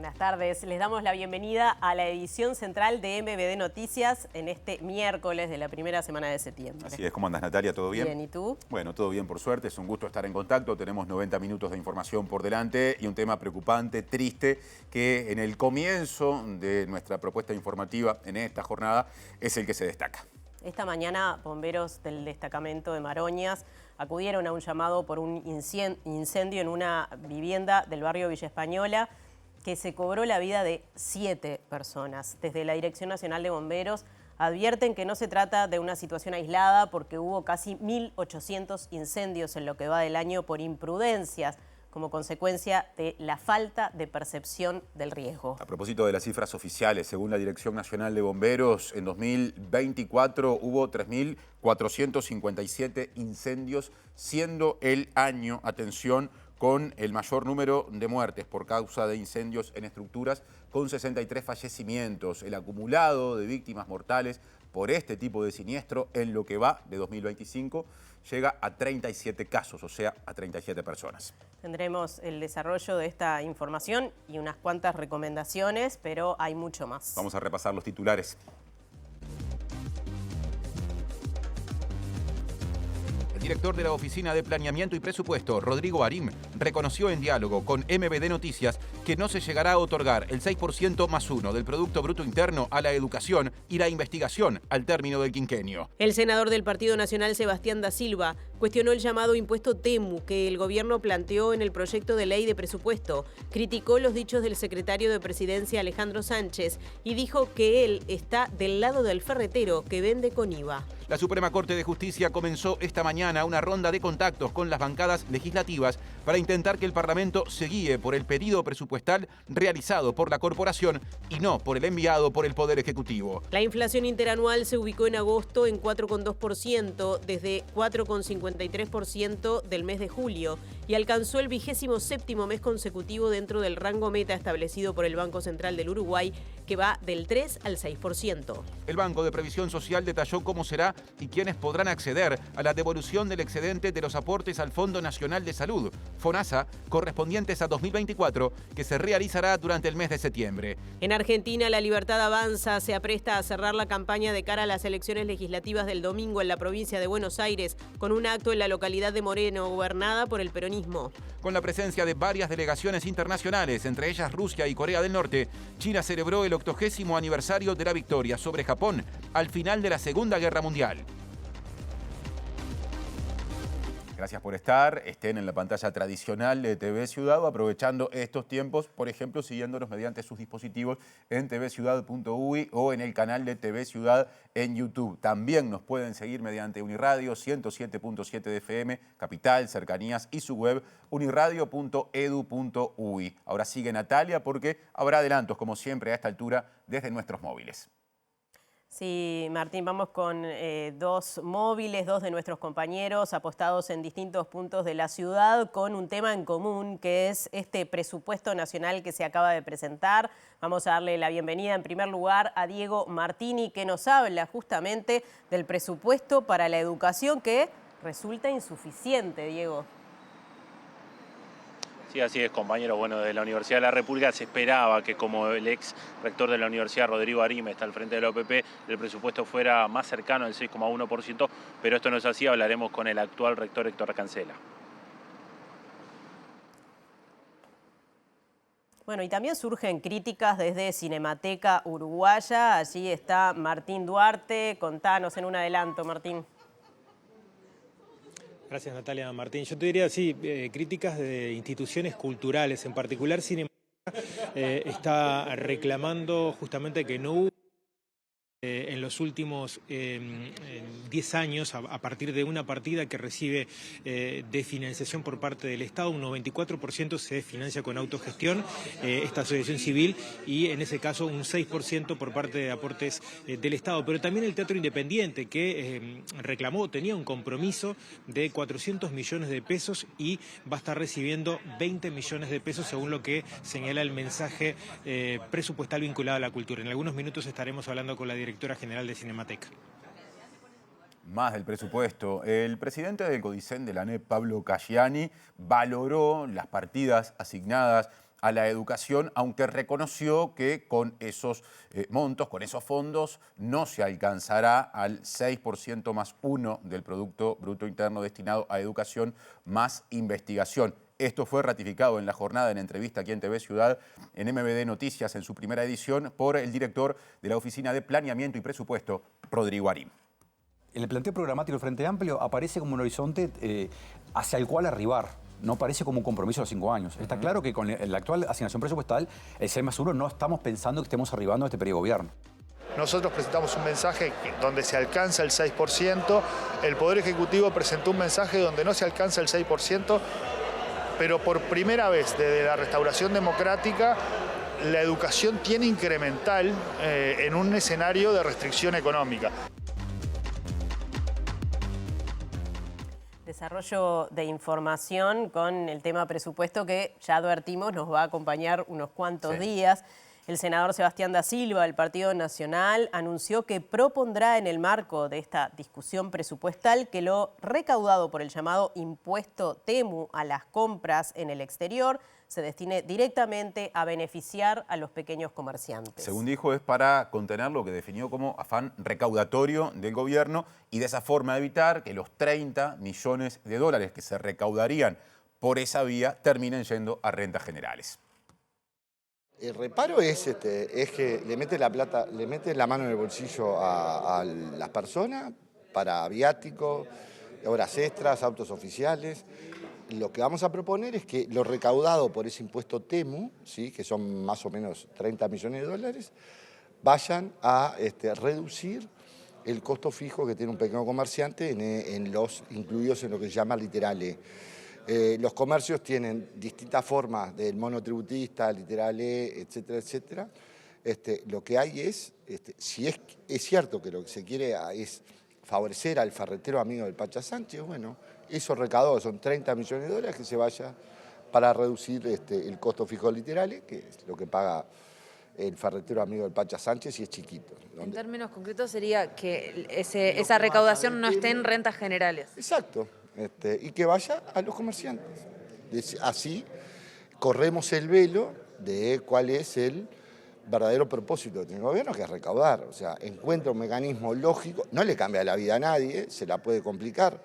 Buenas tardes, les damos la bienvenida a la edición central de MBD Noticias en este miércoles de la primera semana de septiembre. Así es, ¿cómo andas, Natalia? ¿Todo bien? Bien, ¿y tú? Bueno, todo bien por suerte, es un gusto estar en contacto, tenemos 90 minutos de información por delante y un tema preocupante, triste, que en el comienzo de nuestra propuesta informativa en esta jornada es el que se destaca. Esta mañana bomberos del destacamento de Maroñas acudieron a un llamado por un incendio en una vivienda del barrio Villa Española que se cobró la vida de 7 personas. Desde la Dirección Nacional de Bomberos advierten que no se trata de una situación aislada porque hubo casi 1.800 incendios en lo que va del año por imprudencias, como consecuencia de la falta de percepción del riesgo. A propósito de las cifras oficiales, según la Dirección Nacional de Bomberos, en 2024 hubo 3.457 incendios, siendo el año, atención, con el mayor número de muertes por causa de incendios en estructuras, con 63 fallecimientos. El acumulado de víctimas mortales por este tipo de siniestro en lo que va de 2025 llega a 37 casos, o sea, a 37 personas. Tendremos el desarrollo de esta información y unas cuantas recomendaciones, pero hay mucho más. Vamos a repasar los titulares. El director de la Oficina de Planeamiento y Presupuesto, Rodrigo Arim, reconoció en diálogo con MBD Noticias que no se llegará a otorgar el 6% más 1 del Producto Bruto Interno a la educación y la investigación al término del quinquenio. El senador del Partido Nacional, Sebastián da Silva, cuestionó el llamado impuesto TEMU que el gobierno planteó en el proyecto de ley de presupuesto. Criticó los dichos del secretario de Presidencia, Alejandro Sánchez, y dijo que él está del lado del ferretero que vende con IVA. La Suprema Corte de Justicia comenzó esta mañana una ronda de contactos con las bancadas legislativas para intentar que el Parlamento se guíe por el pedido presupuestal realizado por la corporación y no por el enviado por el Poder Ejecutivo. La inflación interanual se ubicó en agosto en 4,2%, desde 4,53% del mes de julio, y alcanzó el 27º mes consecutivo dentro del rango meta establecido por el Banco Central del Uruguay, que va del 3 al 6%. El Banco de Previsión Social detalló cómo será y quiénes podrán acceder a la devolución del excedente de los aportes al Fondo Nacional de Salud, FONASA, correspondientes a 2024, que se realizará durante el mes de septiembre. En Argentina, La Libertad Avanza se apresta a cerrar la campaña de cara a las elecciones legislativas del domingo en la provincia de Buenos Aires, con un acto en la localidad de Moreno, gobernada por el peronismo. Con la presencia de varias delegaciones internacionales, entre ellas Rusia y Corea del Norte, China celebró el 80º aniversario de la victoria sobre Japón al final de la Segunda Guerra Mundial. Gracias por estar. Estén en la pantalla tradicional de TV Ciudad, aprovechando estos tiempos, por ejemplo, siguiéndonos mediante sus dispositivos en tvciudad.uy o en el canal de TV Ciudad en YouTube. También nos pueden seguir mediante Uniradio 107.7 de FM, Capital, Cercanías y su web uniradio.edu.uy. Ahora sigue Natalia porque habrá adelantos, como siempre, a esta altura desde nuestros móviles. Sí, Martín, vamos con dos móviles, dos de nuestros compañeros apostados en distintos puntos de la ciudad con un tema en común, que es este presupuesto nacional que se acaba de presentar. Vamos a darle la bienvenida en primer lugar a Diego Martini, que nos habla justamente del presupuesto para la educación que resulta insuficiente, Diego. Sí, así es, compañero. Bueno, de la Universidad de la República se esperaba que, como el ex rector de la universidad, Rodrigo Arim, está al frente de la OPP, el presupuesto fuera más cercano al 6,1%, pero esto no es así. Hablaremos con el actual rector, Héctor Cancela. Bueno, y también surgen críticas desde Cinemateca Uruguaya. Allí está Martín Duarte. Contanos en un adelanto, Martín. Gracias, Natalia. Martín. Yo te diría, sí, críticas de instituciones culturales, en particular Cinemateca está reclamando justamente que no hubo en los últimos 10 años, a partir de una partida que recibe de financiación por parte del Estado, un 94% se financia con autogestión, esta asociación civil, y en ese caso un 6% por parte de aportes del Estado. Pero también el Teatro Independiente, que reclamó, tenía un compromiso de 400 millones de pesos y va a estar recibiendo 20 millones de pesos, según lo que señala el mensaje presupuestal vinculado a la cultura. En algunos minutos estaremos hablando con la directora general de Cinemateca. Más del presupuesto. El presidente del CODICEN de la ANEP, Pablo Casciani, valoró las partidas asignadas a la educación, aunque reconoció que con esos montos, con esos fondos, no se alcanzará al 6% más 1 del Producto Bruto Interno destinado a educación más investigación. Esto fue ratificado en la jornada, en entrevista aquí en TV Ciudad, en MBD Noticias, en su primera edición, por el director de la Oficina de Planeamiento y Presupuesto, Rodrigo Arim. En el planteo programático del Frente Amplio aparece como un horizonte hacia el cual arribar. No parece como un compromiso a los 5 años. Está claro que con la actual asignación presupuestal, el 6+1, no estamos pensando que estemos arribando a este periodo de gobierno. Nosotros presentamos un mensaje donde se alcanza el 6%, el Poder Ejecutivo presentó un mensaje donde no se alcanza el 6%, pero por primera vez desde la restauración democrática, la educación tiene incremental en un escenario de restricción económica. Desarrollo de información con el tema presupuesto que ya advertimos nos va a acompañar unos cuantos días. El senador Sebastián da Silva del Partido Nacional anunció que propondrá en el marco de esta discusión presupuestal que lo recaudado por el llamado impuesto TEMU a las compras en el exterior se destine directamente a beneficiar a los pequeños comerciantes. Según dijo, es para contener lo que definió como afán recaudatorio del gobierno y de esa forma evitar que los 30 millones de dólares que se recaudarían por esa vía terminen yendo a rentas generales. El reparo es que le mete la plata, le mete la mano en el bolsillo a las personas para viáticos, horas extras, autos oficiales. Lo que vamos a proponer es que lo recaudado por ese impuesto TEMU, ¿sí?, que son más o menos 30 millones de dólares, vayan a reducir el costo fijo que tiene un pequeño comerciante incluidos en lo que se llama literal E. Los comercios tienen distintas formas del monotributista, literal E, etcétera, etcétera. Lo que hay es cierto que lo que se quiere es favorecer al ferretero amigo del Pacha Sánchez, bueno, eso recaudado son 30 millones de dólares que se vaya para reducir el costo fijo literal E, que es lo que paga el ferretero amigo del Pacha Sánchez y es chiquito. En términos concretos sería que esa recaudación no esté en rentas generales. Exacto. Y que vaya a los comerciantes. Así corremos el velo de cuál es el verdadero propósito del gobierno, que es recaudar. O sea, encuentra un mecanismo lógico, no le cambia la vida a nadie, se la puede complicar,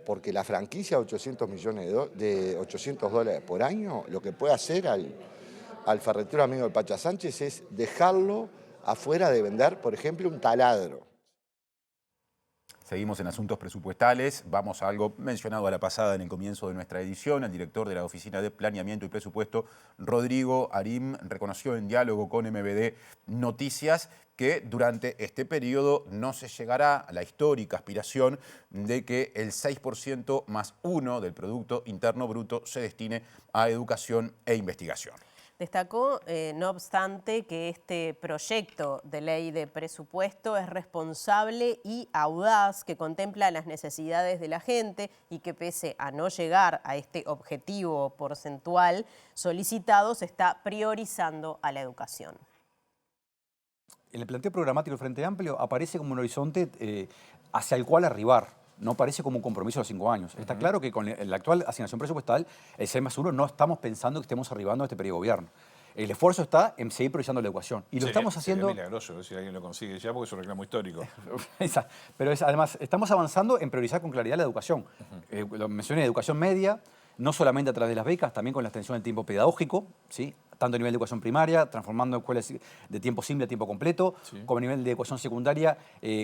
porque la franquicia de 800 millones de 800 dólares por año, lo que puede hacer al ferretero amigo del Pacha Sánchez es dejarlo afuera de vender, por ejemplo, un taladro. Seguimos en asuntos presupuestales. Vamos a algo mencionado a la pasada en el comienzo de nuestra edición. El director de la Oficina de Planeamiento y Presupuesto, Rodrigo Arim, reconoció en diálogo con MBD Noticias que durante este periodo no se llegará a la histórica aspiración de que el 6% más 1 del Producto Interno Bruto se destine a educación e investigación. Destacó, no obstante, que este proyecto de ley de presupuesto es responsable y audaz, que contempla las necesidades de la gente y que pese a no llegar a este objetivo porcentual solicitado, se está priorizando a la educación. En el planteo programático del Frente Amplio aparece como un horizonte hacia el cual arribar. No parece como un compromiso a los 5 años. Está claro que con la actual asignación presupuestal, el 6+1, no estamos pensando que estemos arribando a este periodo de gobierno. El esfuerzo está en seguir priorizando la educación. Y lo estamos haciendo... Sería milagroso si alguien lo consigue ya, porque es un reclamo histórico. Pero además, estamos avanzando en priorizar con claridad la educación. Lo mencioné, educación media, no solamente a través de las becas, también con la extensión del tiempo pedagógico, ¿sí?, tanto a nivel de educación primaria, transformando escuelas de tiempo simple a tiempo completo, como a nivel de educación secundaria,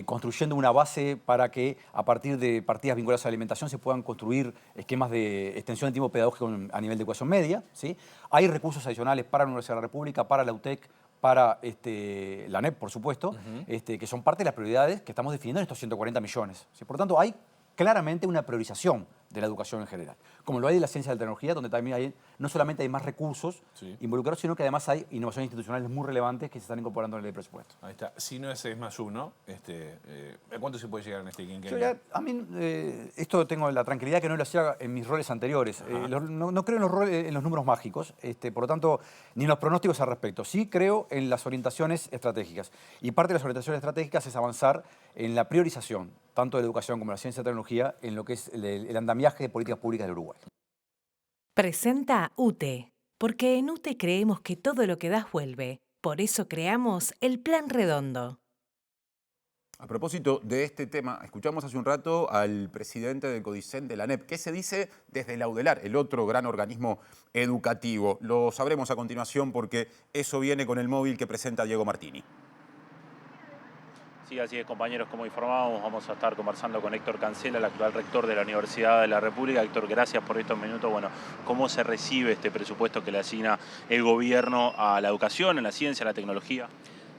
construyendo una base para que a partir de partidas vinculadas a la alimentación se puedan construir esquemas de extensión de tiempo pedagógico a nivel de educación media, ¿sí? Hay recursos adicionales para la Universidad de la República, para la UTEC, para la ANEP, por supuesto, que son parte de las prioridades que estamos definiendo en estos 140 millones. ¿Sí? Por lo tanto, hay claramente una priorización de la educación en general, como lo hay de la ciencia de la tecnología, donde también no solamente hay más recursos involucrados, sino que además hay innovaciones institucionales muy relevantes que se están incorporando en el presupuesto. Ahí está. Si no es 6+1, ¿a cuánto se puede llegar en este quinquenio? A mí esto tengo la tranquilidad que no lo hacía en mis roles anteriores. No creo en los números mágicos, por lo tanto, ni en los pronósticos al respecto. Sí creo en las orientaciones estratégicas. Y parte de las orientaciones estratégicas es avanzar en la priorización, tanto de la educación como de la ciencia y la tecnología, en lo que es el andamiaje de políticas públicas del Uruguay. Presenta UTE. Porque en UTE creemos que todo lo que das vuelve. Por eso creamos el Plan Redondo. A propósito de este tema, escuchamos hace un rato al presidente del CODICEN de la ANEP. ¿Qué se dice desde la UDELAR, el otro gran organismo educativo? Lo sabremos a continuación porque eso viene con el móvil que presenta Diego Martini. Sí, así es, compañeros, como informábamos, vamos a estar conversando con Héctor Cancela, el actual rector de la Universidad de la República. Héctor, gracias por estos minutos. Bueno, ¿cómo se recibe este presupuesto que le asigna el gobierno a la educación, a la ciencia, a la tecnología?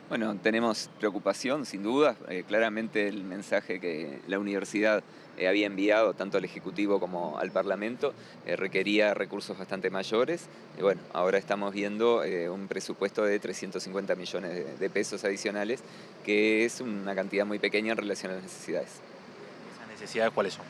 Bueno, tenemos preocupación, sin duda. Claramente el mensaje que la universidad había enviado tanto al Ejecutivo como al Parlamento requería recursos bastante mayores. Y bueno, ahora estamos viendo un presupuesto de 350 millones de pesos adicionales, que es una cantidad muy pequeña en relación a las necesidades. ¿Esas necesidades cuáles son?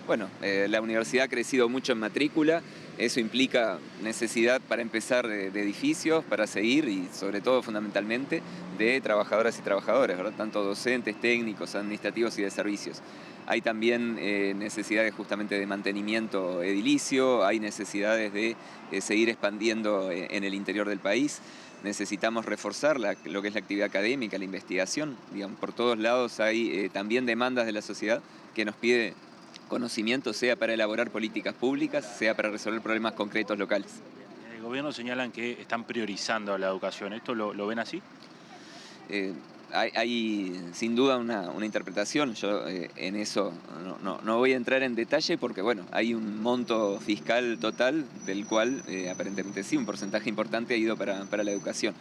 Bueno, la universidad ha crecido mucho en matrícula, eso implica necesidad para empezar de edificios, para seguir y sobre todo fundamentalmente de trabajadoras y trabajadores, ¿verdad? Tanto docentes, técnicos, administrativos y de servicios. Hay también necesidades justamente de mantenimiento edilicio, hay necesidades de seguir expandiendo en el interior del país. Necesitamos reforzar lo que es la actividad académica, la investigación. Digamos, por todos lados hay también demandas de la sociedad que nos pide conocimiento, sea para elaborar políticas públicas, sea para resolver problemas concretos locales. El gobierno señalan que están priorizando la educación. ¿Esto lo ven así? Hay sin duda una interpretación. Yo en eso no voy a entrar en detalle porque bueno, hay un monto fiscal total del cual aparentemente sí, un porcentaje importante ha ido para la educación.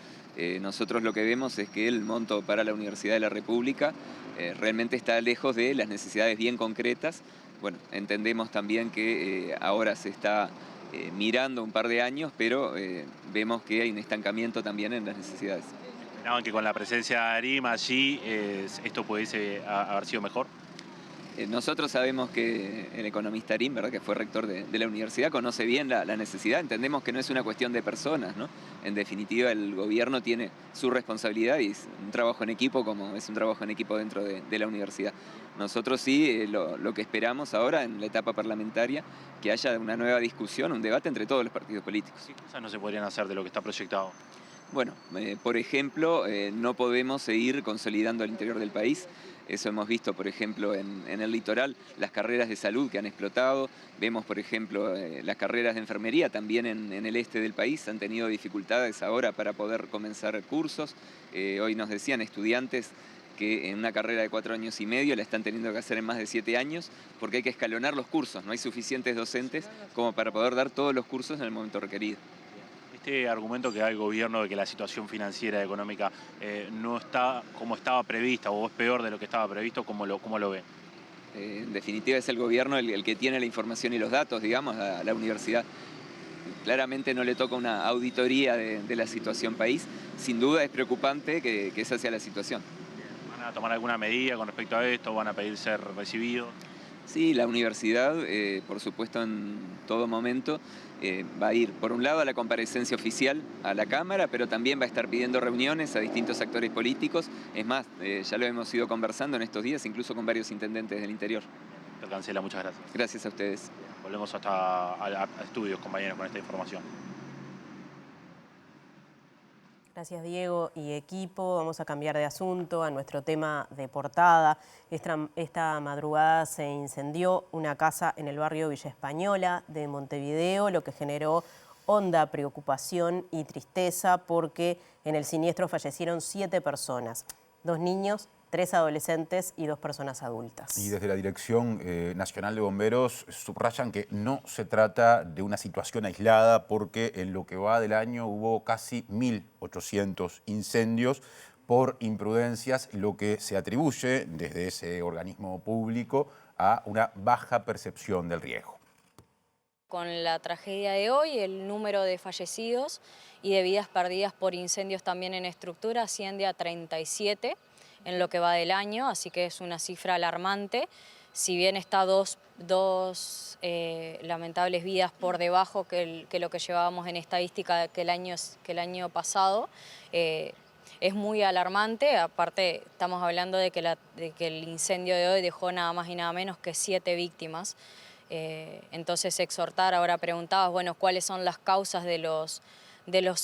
Nosotros lo que vemos es que el monto para la Universidad de la República realmente está lejos de las necesidades bien concretas. Bueno, entendemos también que ahora se está mirando un par de años, pero vemos que hay un estancamiento también en las necesidades. ¿Esperaban que con la presencia de Arim allí esto pudiese haber sido mejor? Nosotros sabemos que el economista Arim, ¿verdad?, que fue rector de la universidad, conoce bien la necesidad. Entendemos que no es una cuestión de personas, ¿no? En definitiva, el gobierno tiene su responsabilidad y es un trabajo en equipo, como es un trabajo en equipo dentro de la universidad. Nosotros sí, lo que esperamos ahora en la etapa parlamentaria, que haya una nueva discusión, un debate entre todos los partidos políticos. ¿Qué cosas no se podrían hacer de lo que está proyectado? Bueno, por ejemplo, no podemos seguir consolidando al interior del país. Eso hemos visto, por ejemplo, en el litoral, las carreras de salud que han explotado. Vemos, por ejemplo, las carreras de enfermería también en el este del país. Han tenido dificultades ahora para poder comenzar cursos. Hoy nos decían estudiantes que en una carrera de 4 años y medio la están teniendo que hacer en más de 7 años porque hay que escalonar los cursos. No hay suficientes docentes como para poder dar todos los cursos en el momento requerido. Este argumento que da el gobierno de que la situación financiera y económica no está como estaba prevista o es peor de lo que estaba previsto, ¿cómo lo ve? En definitiva es el gobierno el que tiene la información y los datos, digamos, a la universidad. Claramente no le toca una auditoría de la situación país. Sin duda es preocupante que esa sea la situación. ¿Van a tomar alguna medida con respecto a esto? ¿Van a pedir ser recibidos? Sí, la universidad, por supuesto, en todo momento va a ir, por un lado, a la comparecencia oficial a la Cámara, pero también va a estar pidiendo reuniones a distintos actores políticos. Es más, ya lo hemos ido conversando en estos días, incluso con varios intendentes del interior. Doctor Cancela, muchas gracias. Gracias a ustedes. Volvemos a estudios, compañeros, con esta información. Gracias, Diego y equipo. Vamos a cambiar de asunto a nuestro tema de portada. Esta madrugada se incendió una casa en el barrio Villa Española de Montevideo, lo que generó honda preocupación y tristeza porque en el siniestro fallecieron 7 personas, 2 niños, 3 adolescentes y 2 personas adultas. Y desde la Dirección Nacional de Bomberos subrayan que no se trata de una situación aislada porque en lo que va del año hubo casi 1.800 incendios por imprudencias, lo que se atribuye desde ese organismo público a una baja percepción del riesgo. Con la tragedia de hoy, el número de fallecidos y de vidas perdidas por incendios también en estructura asciende a 37 en lo que va del año, así que es una cifra alarmante. Si bien está dos lamentables vidas por debajo que lo que llevábamos en estadística que el año pasado, es muy alarmante. Aparte, estamos hablando de que el incendio de hoy dejó nada más y nada menos que 7 víctimas. Entonces exhortar, ahora preguntabas, bueno, ¿cuáles son las causas de los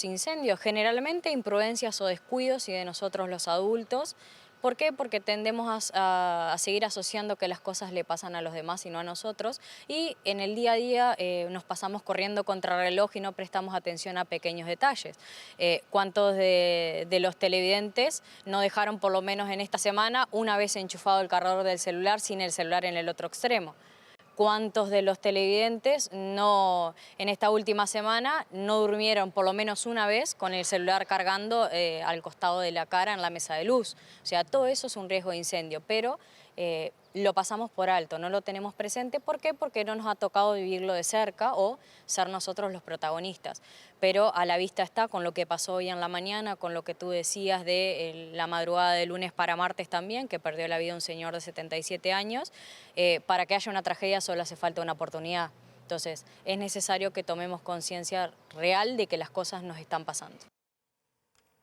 incendios? Generalmente imprudencias o descuidos y de nosotros los adultos. ¿Por qué? Porque tendemos a seguir asociando que las cosas le pasan a los demás y no a nosotros, y en el día a día nos pasamos corriendo contra reloj y no prestamos atención a pequeños detalles. ¿Cuántos de los televidentes no dejaron por lo menos en esta semana una vez enchufado el cargador del celular sin el celular en el otro extremo? ¿Cuántos de los televidentes en esta última semana no durmieron por lo menos una vez con el celular cargando al costado de la cara en la mesa de luz? O sea, todo eso es un riesgo de incendio, pero lo pasamos por alto, no lo tenemos presente. ¿Por qué? Porque no nos ha tocado vivirlo de cerca o ser nosotros los protagonistas. Pero a la vista está, con lo que pasó hoy en la mañana, con lo que tú decías de la madrugada de lunes para martes también, que perdió la vida un señor de 77 años, para que haya una tragedia solo hace falta una oportunidad. Entonces, es necesario que tomemos conciencia real de que las cosas nos están pasando.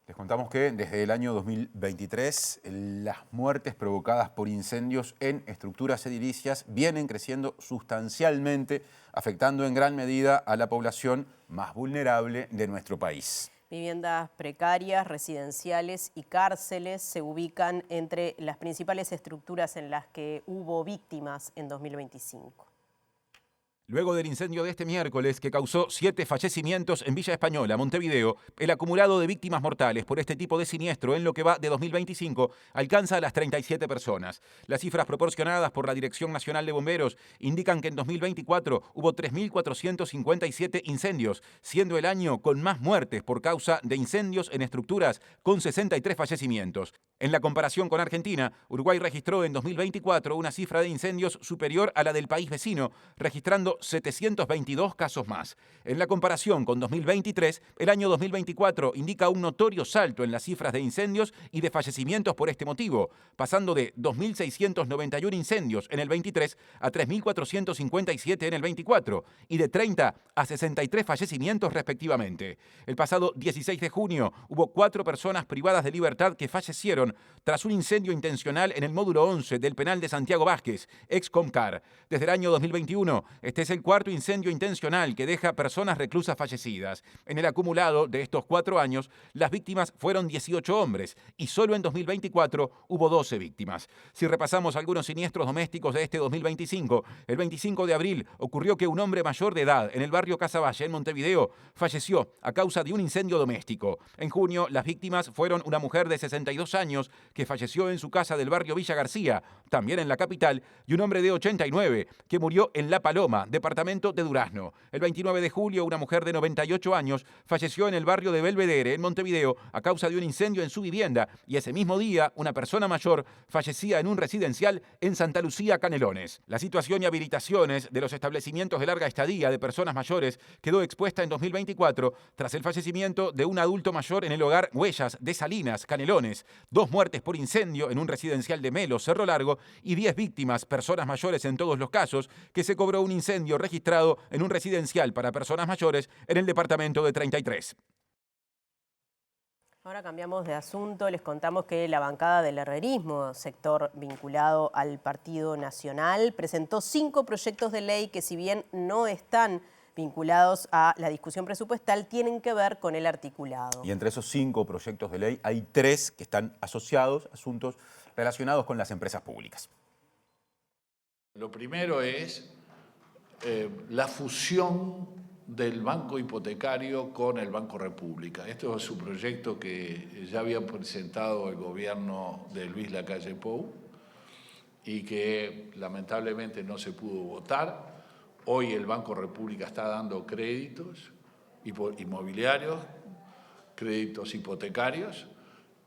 Les contamos que desde el año 2023 las muertes provocadas por incendios en estructuras edilicias vienen creciendo sustancialmente, afectando en gran medida a la población más vulnerable de nuestro país. Viviendas precarias, residenciales y cárceles se ubican entre las principales estructuras en las que hubo víctimas en 2025. Luego del incendio de este miércoles que causó 7 fallecimientos en Villa Española, Montevideo, el acumulado de víctimas mortales por este tipo de siniestro en lo que va de 2025 alcanza a las 37 personas. Las cifras proporcionadas por la Dirección Nacional de Bomberos indican que en 2024 hubo 3.457 incendios, siendo el año con más muertes por causa de incendios en estructuras, con 63 fallecimientos. En la comparación con Argentina, Uruguay registró en 2024 una cifra de incendios superior a la del país vecino, registrando 722 casos más. En la comparación con 2023, el año 2024 indica un notorio salto en las cifras de incendios y de fallecimientos por este motivo, pasando de 2.691 incendios en el 23 a 3.457 en el 24 y de 30 a 63 fallecimientos respectivamente. El pasado 16 de junio hubo 4 personas privadas de libertad que fallecieron tras un incendio intencional en el módulo 11 del penal de Santiago Vázquez, ex Comcar. Desde el año 2021, este es el cuarto incendio intencional que deja personas reclusas fallecidas. En el acumulado de estos 4 años, las víctimas fueron 18 hombres y solo en 2024 hubo 12 víctimas. Si repasamos algunos siniestros domésticos de este 2025, el 25 de abril ocurrió que un hombre mayor de edad en el barrio Casaballe, en Montevideo, falleció a causa de un incendio doméstico. En junio, las víctimas fueron una mujer de 62 años que falleció en su casa del barrio Villa García, también en la capital, y un hombre de 89 que murió en La Paloma, departamento de Durazno. El 29 de julio, una mujer de 98 años falleció en el barrio de Belvedere, en Montevideo, a causa de un incendio en su vivienda, y ese mismo día, una persona mayor fallecía en un residencial en Santa Lucía, Canelones. La situación y habilitaciones de los establecimientos de larga estadía de personas mayores quedó expuesta en 2024 tras el fallecimiento de un adulto mayor en el hogar Huellas de Salinas, Canelones, 2 muertes por incendio en un residencial de Melo, Cerro Largo, y 10 víctimas, personas mayores en todos los casos, que se cobró un incendio registrado en un residencial para personas mayores en el departamento de 33. Ahora cambiamos de asunto, les contamos que la bancada del herrerismo, sector vinculado al Partido Nacional, presentó 5 proyectos de ley que, si bien no están vinculados a la discusión presupuestal, tienen que ver con el articulado. Y entre esos 5 proyectos de ley hay 3 que están asociados a asuntos relacionados con las empresas públicas. Lo primero es la fusión del Banco Hipotecario con el Banco República. Esto es un proyecto que ya había presentado el gobierno de Luis Lacalle Pou y que lamentablemente no se pudo votar. Hoy el Banco República está dando créditos inmobiliarios, créditos hipotecarios.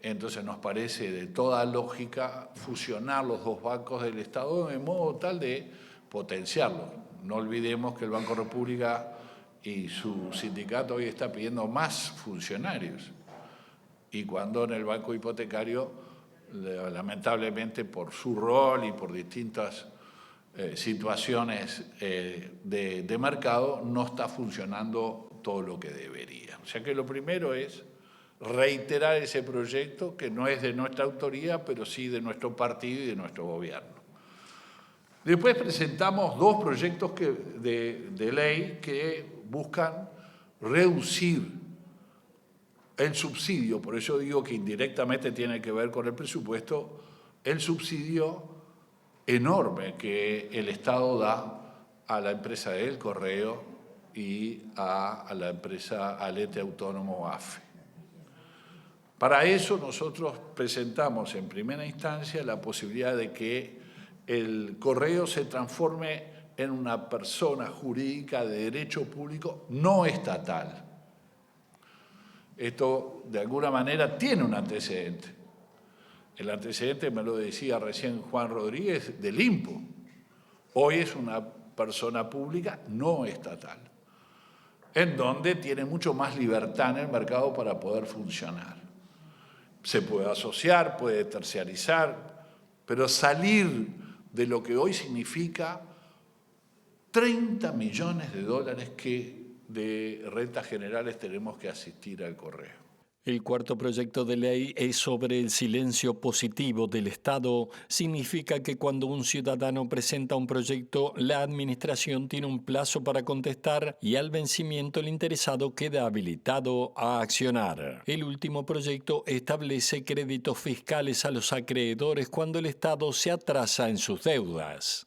Entonces nos parece de toda lógica fusionar los 2 bancos del Estado de modo tal de potenciarlos. No olvidemos que el Banco República y su sindicato hoy está pidiendo más funcionarios. Y cuando en el Banco Hipotecario, lamentablemente por su rol y por distintas situaciones de mercado, no está funcionando todo lo que debería. O sea que lo primero es reiterar ese proyecto que no es de nuestra autoría, pero sí de nuestro partido y de nuestro gobierno. Después presentamos dos proyectos de ley que buscan reducir el subsidio, por eso digo que indirectamente tiene que ver con el presupuesto, el subsidio enorme que el Estado da a la empresa del Correo y a la empresa, al ente autónomo AFE. Para eso nosotros presentamos en primera instancia la posibilidad de que el Correo se transforme en una persona jurídica de derecho público no estatal. Esto, de alguna manera, tiene un antecedente. El antecedente, me lo decía recién Juan Rodríguez, del INPO. Hoy es una persona pública no estatal, en donde tiene mucho más libertad en el mercado para poder funcionar. Se puede asociar, puede terciarizar, pero salir de lo que hoy significa 30 millones de dólares que de rentas generales tenemos que asistir al Correo. El cuarto proyecto de ley es sobre el silencio positivo del Estado. Significa que cuando un ciudadano presenta un proyecto, la administración tiene un plazo para contestar y al vencimiento el interesado queda habilitado a accionar. El último proyecto establece créditos fiscales a los acreedores cuando el Estado se atrasa en sus deudas.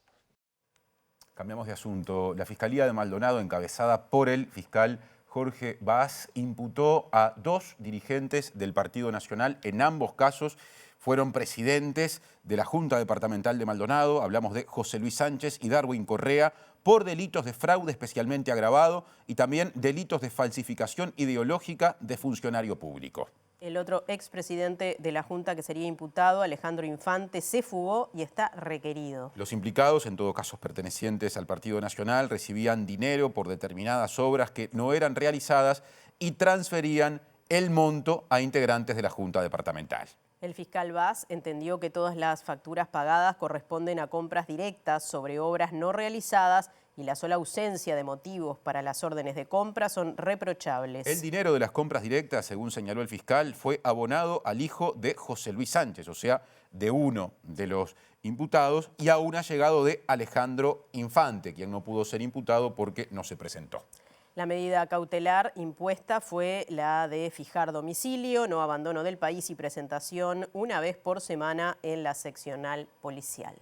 Cambiamos de asunto. La Fiscalía de Maldonado, encabezada por el fiscal Jorge Baas, imputó a 2 dirigentes del Partido Nacional. En ambos casos fueron presidentes de la Junta Departamental de Maldonado. Hablamos de José Luis Sánchez y Darwin Correa por delitos de fraude especialmente agravado y también delitos de falsificación ideológica de funcionario público. El otro expresidente de la Junta que sería imputado, Alejandro Infante, se fugó y está requerido. Los implicados, en todo caso pertenecientes al Partido Nacional, recibían dinero por determinadas obras que no eran realizadas y transferían el monto a integrantes de la Junta Departamental. El fiscal Baas entendió que todas las facturas pagadas corresponden a compras directas sobre obras no realizadas y la sola ausencia de motivos para las órdenes de compra son reprochables. El dinero de las compras directas, según señaló el fiscal, fue abonado al hijo de José Luis Sánchez, o sea, de uno de los imputados, y a un allegado de Alejandro Infante, quien no pudo ser imputado porque no se presentó. La medida cautelar impuesta fue la de fijar domicilio, no abandono del país y presentación una vez por semana en la seccional policial.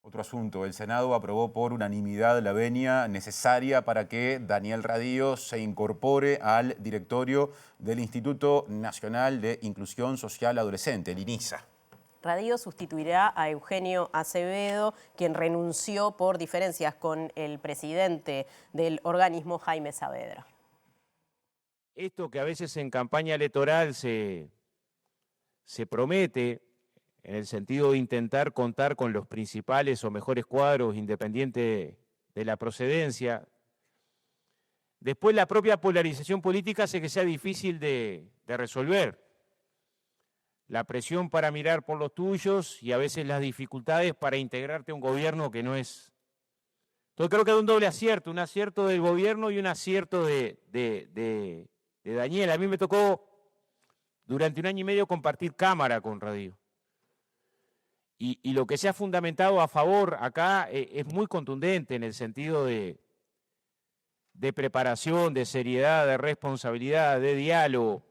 Otro asunto, el Senado aprobó por unanimidad la venia necesaria para que Daniel Radío se incorpore al directorio del Instituto Nacional de Inclusión Social Adolescente, el INISA. Radío sustituirá a Eugenio Acevedo, quien renunció por diferencias con el presidente del organismo, Jaime Saavedra. Esto que a veces en campaña electoral se promete, en el sentido de intentar contar con los principales o mejores cuadros independientes de la procedencia, después la propia polarización política hace que sea difícil de resolver. La presión para mirar por los tuyos y a veces las dificultades para integrarte a un gobierno que no es. Entonces creo que hay un doble acierto, un acierto del gobierno y un acierto de Daniel. A mí me tocó durante 1 año y medio compartir cámara con Radío. Y lo que se ha fundamentado a favor acá es muy contundente en el sentido de preparación, de seriedad, de responsabilidad, de diálogo,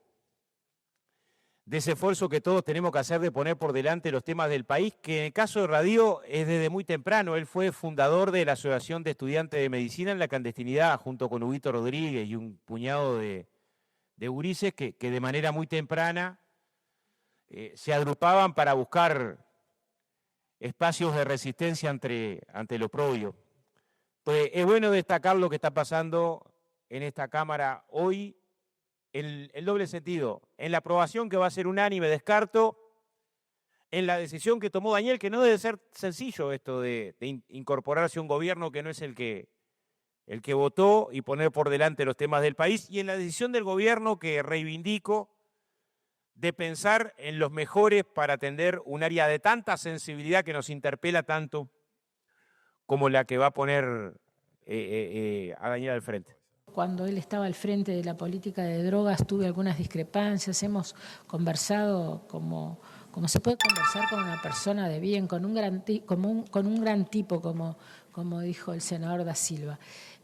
de ese esfuerzo que todos tenemos que hacer de poner por delante los temas del país, que en el caso de Radío es desde muy temprano. Él fue fundador de la Asociación de Estudiantes de Medicina en la Clandestinidad, junto con Huguito Rodríguez y un puñado de gurises que de manera muy temprana se agrupaban para buscar espacios de resistencia ante lo propio. Pues es bueno destacar lo que está pasando en esta Cámara hoy, el doble sentido, en la aprobación que va a ser unánime, descarto, en la decisión que tomó Daniel, que no debe ser sencillo esto de incorporarse a un gobierno que no es el que votó y poner por delante los temas del país, y en la decisión del gobierno que reivindico de pensar en los mejores para atender un área de tanta sensibilidad que nos interpela tanto como la que va a poner a Daniel al frente. Cuando él estaba al frente de la política de drogas tuve algunas discrepancias, hemos conversado como como se puede conversar con una persona de bien, con un gran tipo, como dijo el senador Da Silva.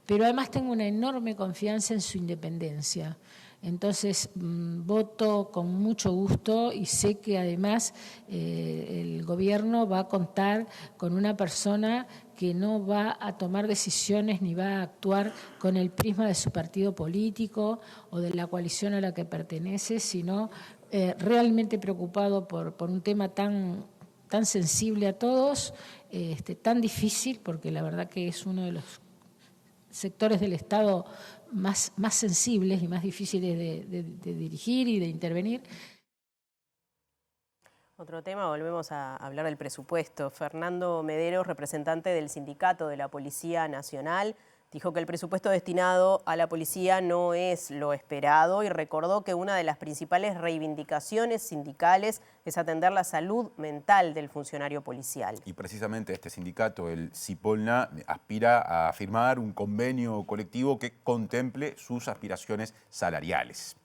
Pero además tengo una enorme confianza en su independencia. Entonces voto con mucho gusto y sé que además el gobierno va a contar con una persona que no va a tomar decisiones ni va a actuar con el prisma de su partido político o de la coalición a la que pertenece, sino realmente preocupado por un tema tan sensible a todos, tan difícil, porque la verdad que es uno de los sectores del Estado más sensibles y más difíciles de dirigir y de intervenir. Otro tema, volvemos a hablar del presupuesto. Fernando Mederos, representante del Sindicato de la Policía Nacional, dijo que el presupuesto destinado a la policía no es lo esperado y recordó que una de las principales reivindicaciones sindicales es atender la salud mental del funcionario policial. Y precisamente este sindicato, el CIPOLNA, aspira a firmar un convenio colectivo que contemple sus aspiraciones salariales.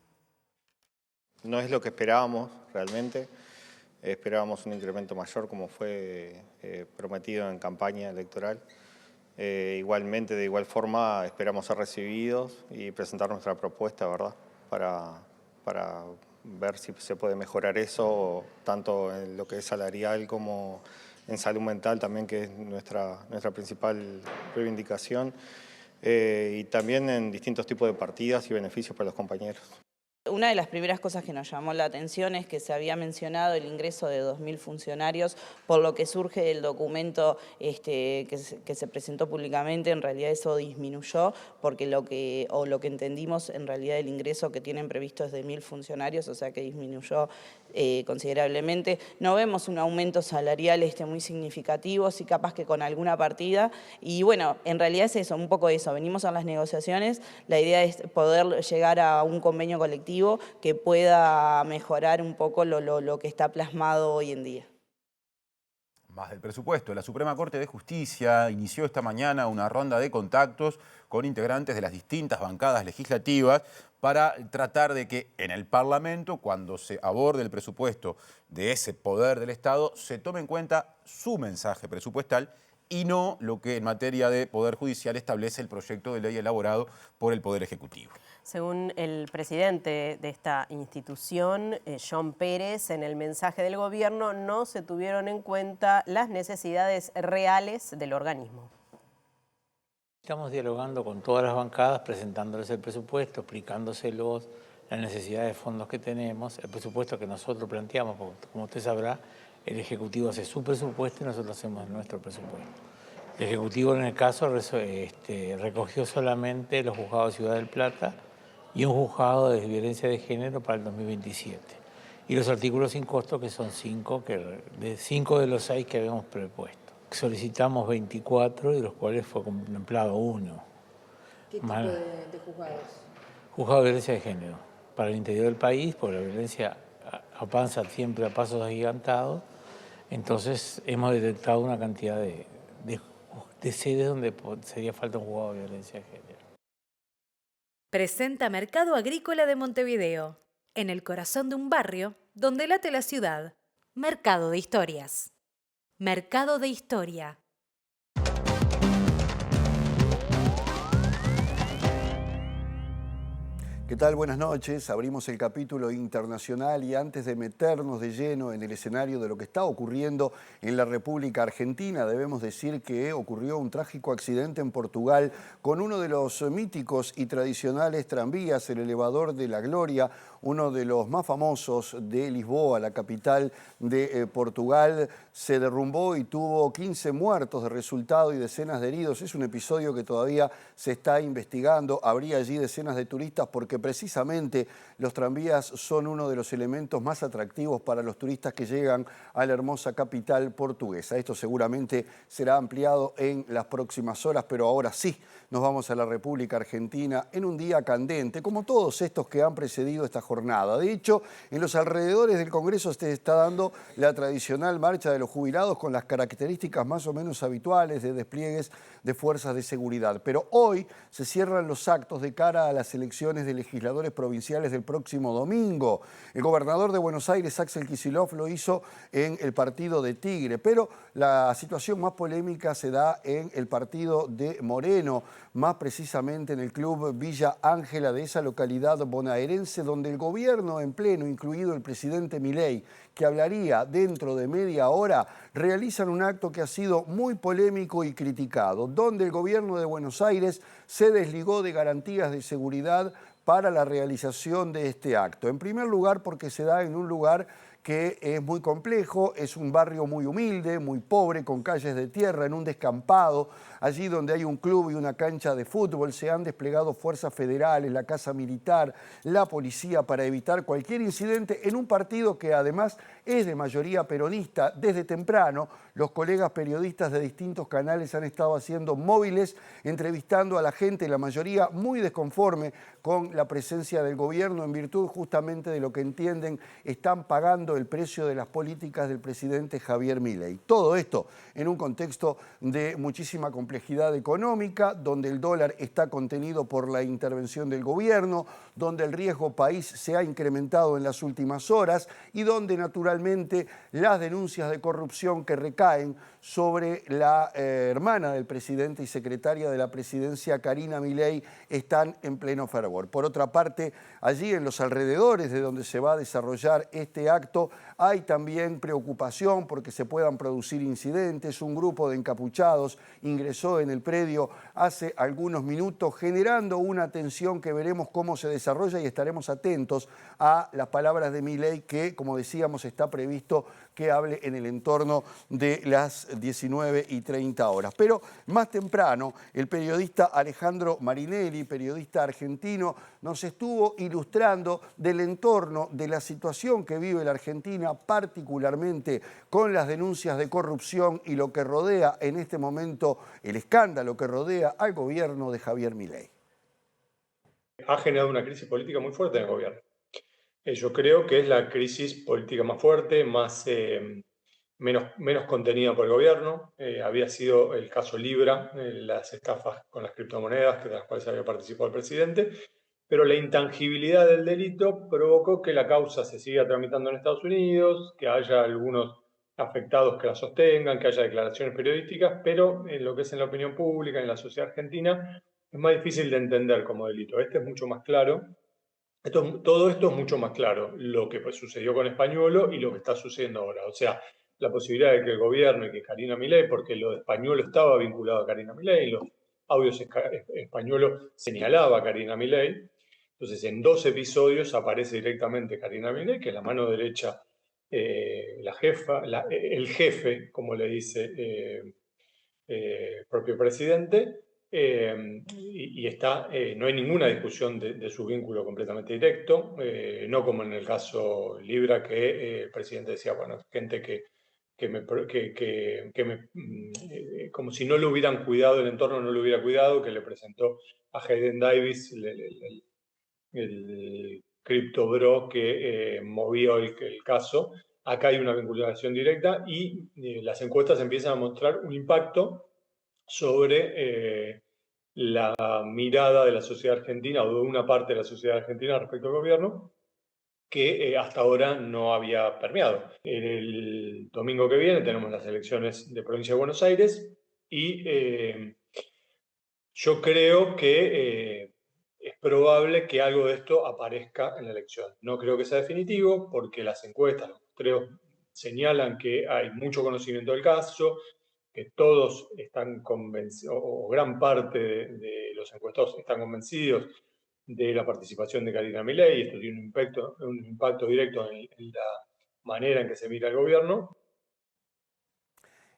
No es lo que esperábamos realmente. Esperábamos un incremento mayor como fue prometido en campaña electoral. Igualmente, de igual forma, esperamos ser recibidos y presentar nuestra propuesta, ¿verdad? Para ver si se puede mejorar eso, tanto en lo que es salarial como en salud mental también, que es nuestra principal reivindicación, y también en distintos tipos de partidas y beneficios para los compañeros. Una de las primeras cosas que nos llamó la atención es que se había mencionado el ingreso de 2.000 funcionarios, por lo que surge del documento que se presentó públicamente. En realidad eso disminuyó, porque lo que entendimos, en realidad el ingreso que tienen previsto es de 1.000 funcionarios, o sea que disminuyó considerablemente. No vemos un aumento salarial muy significativo, sí capaz que con alguna partida. Y bueno, en realidad es eso, un poco eso. Venimos a las negociaciones, la idea es poder llegar a un convenio colectivo que pueda mejorar un poco lo que está plasmado hoy en día. Más del presupuesto. La Suprema Corte de Justicia inició esta mañana una ronda de contactos con integrantes de las distintas bancadas legislativas para tratar de que en el Parlamento, cuando se aborde el presupuesto de ese poder del Estado, se tome en cuenta su mensaje presupuestal y no lo que en materia de Poder Judicial establece el proyecto de ley elaborado por el Poder Ejecutivo. Según el presidente de esta institución, John Pérez, en el mensaje del gobierno no se tuvieron en cuenta las necesidades reales del organismo. Estamos dialogando con todas las bancadas, presentándoles el presupuesto, explicándoselos las necesidades de fondos que tenemos, el presupuesto que nosotros planteamos, porque como usted sabrá, el Ejecutivo hace su presupuesto y nosotros hacemos nuestro presupuesto. El Ejecutivo en el caso recogió solamente los juzgados de Ciudad del Plata y un juzgado de violencia de género para el 2027. Y los artículos sin costo, que son 5 de los 6 que habíamos propuesto. Solicitamos 24, de los cuales fue contemplado 1. ¿Qué tipo de juzgados? Juzgado de violencia de género, para el interior del país, porque la violencia avanza siempre a pasos agigantados. Entonces hemos detectado una cantidad de sedes donde sería falta un juzgado de violencia de género. Presenta Mercado Agrícola de Montevideo, en el corazón de un barrio donde late la ciudad. Mercado de Historias. Mercado de Historia. ¿Qué tal? Buenas noches. Abrimos el capítulo internacional y antes de meternos de lleno en el escenario de lo que está ocurriendo en la República Argentina, debemos decir que ocurrió un trágico accidente en Portugal con uno de los míticos y tradicionales tranvías, el Elevador de la Gloria, uno de los más famosos de Lisboa, la capital de Portugal. Se derrumbó y tuvo 15 muertos de resultado y decenas de heridos. Es un episodio que todavía se está investigando. Habría allí decenas de turistas porque precisamente los tranvías son uno de los elementos más atractivos para los turistas que llegan a la hermosa capital portuguesa. Esto seguramente será ampliado en las próximas horas, pero ahora sí, nos vamos a la República Argentina en un día candente, como todos estos que han precedido esta jornada. De hecho, en los alrededores del Congreso se está dando la tradicional marcha de los jubilados con las características más o menos habituales de despliegues de fuerzas de seguridad. Pero hoy se cierran los actos de cara a las elecciones de legisladores legisladores provinciales del próximo domingo. El gobernador de Buenos Aires, Axel Kicillof, lo hizo en el partido de Tigre, pero la situación más polémica se da en el partido de Moreno, más precisamente en el club Villa Ángela de esa localidad bonaerense, donde el gobierno en pleno, incluido el presidente Milei, que hablaría dentro de media hora, realizan un acto que ha sido muy polémico y criticado, donde el gobierno de Buenos Aires se desligó de garantías de seguridad para la realización de este acto. En primer lugar, porque se da en un lugar que es muy complejo, es un barrio muy humilde, muy pobre, con calles de tierra, en un descampado. Allí donde hay un club y una cancha de fútbol se han desplegado fuerzas federales, la Casa Militar, la policía para evitar cualquier incidente en un partido que además es de mayoría peronista. Desde temprano, los colegas periodistas de distintos canales han estado haciendo móviles, entrevistando a la gente, la mayoría muy desconforme con la presencia del gobierno en virtud justamente de lo que entienden están pagando el precio de las políticas del presidente Javier Milei. Todo esto en un contexto de muchísima complejidad económica, donde el dólar está contenido por la intervención del gobierno, donde el riesgo país se ha incrementado en las últimas horas y donde naturalmente las denuncias de corrupción que recaen sobre la hermana del presidente y secretaria de la presidencia, Karina Milei, están en pleno fervor. Por otra parte, allí en los alrededores de donde se va a desarrollar este acto, hay también preocupación porque se puedan producir incidentes. Un grupo de encapuchados ingresó en el predio hace algunos minutos, generando una tensión que veremos cómo se desarrolla y estaremos atentos a las palabras de Milei, que, como decíamos, está previsto que hable en el entorno de las 19:30 horas. Pero más temprano, el periodista Alejandro Marinelli, periodista argentino, nos estuvo ilustrando del entorno de la situación que vive la Argentina, particularmente con las denuncias de corrupción y lo que rodea en este momento, el escándalo que rodea al gobierno de Javier Milei. Ha generado una crisis política muy fuerte en el gobierno. Yo creo que es la crisis política más fuerte, menos contenida por el gobierno. Había sido el caso Libra, las estafas con las criptomonedas, de las cuales había participado el presidente, pero la intangibilidad del delito provocó que la causa se siga tramitando en Estados Unidos, que haya algunos afectados que la sostengan, que haya declaraciones periodísticas, pero en lo que es en la opinión pública, en la sociedad argentina, es más difícil de entender como delito. Este es mucho más claro. Todo esto es mucho más claro, lo que sucedió con Españolo y lo que está sucediendo ahora. O sea, la posibilidad de que el gobierno y que Karina Milei, porque lo de Españolo estaba vinculado a Karina Milei, los audios Españolo señalaba a Karina Milei. Entonces, en 2 episodios aparece directamente Karina Milei, que es la mano derecha, la jefa, el jefe, como le dice el propio presidente. Y no hay ninguna discusión de su vínculo completamente directo, no como en el caso Libra, que el presidente decía, bueno, gente como si no lo hubieran cuidado, el entorno no lo hubiera cuidado, que le presentó a Hayden Davis, el cripto bro que movió el caso. Acá hay una vinculación directa y las encuestas empiezan a mostrar un impacto sobre la mirada de la sociedad argentina o de una parte de la sociedad argentina respecto al gobierno que hasta ahora no había permeado. El domingo que viene tenemos las elecciones de Provincia de Buenos Aires y yo creo que es probable que algo de esto aparezca en la elección. No creo que sea definitivo porque las encuestas, los muestreos señalan que hay mucho conocimiento del caso, que todos están convencidos, o gran parte de los encuestados están convencidos de la participación de Karina Milei. Esto tiene un impacto directo en la manera en que se mira el gobierno.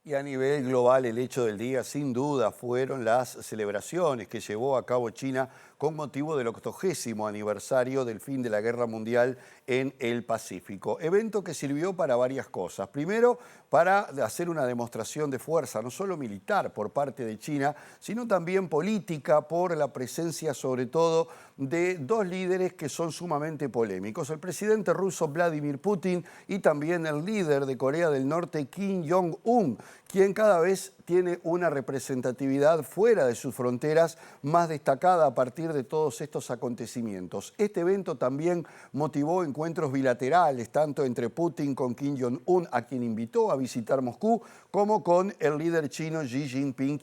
Y a nivel global, el hecho del día, sin duda, fueron las celebraciones que llevó a cabo China con motivo del 80º aniversario del fin de la Guerra Mundial en el Pacífico. Evento que sirvió para varias cosas. Primero, para hacer una demostración de fuerza, no solo militar por parte de China, sino también política por la presencia, sobre todo, de 2 líderes que son sumamente polémicos. El presidente ruso Vladimir Putin y también el líder de Corea del Norte, Kim Jong-un, quien cada vez tiene una representatividad fuera de sus fronteras más destacada a partir de todos estos acontecimientos. Este evento también motivó encuentros bilaterales, tanto entre Putin con Kim Jong-un, a quien invitó a visitar Moscú, como con el líder chino Xi Jinping,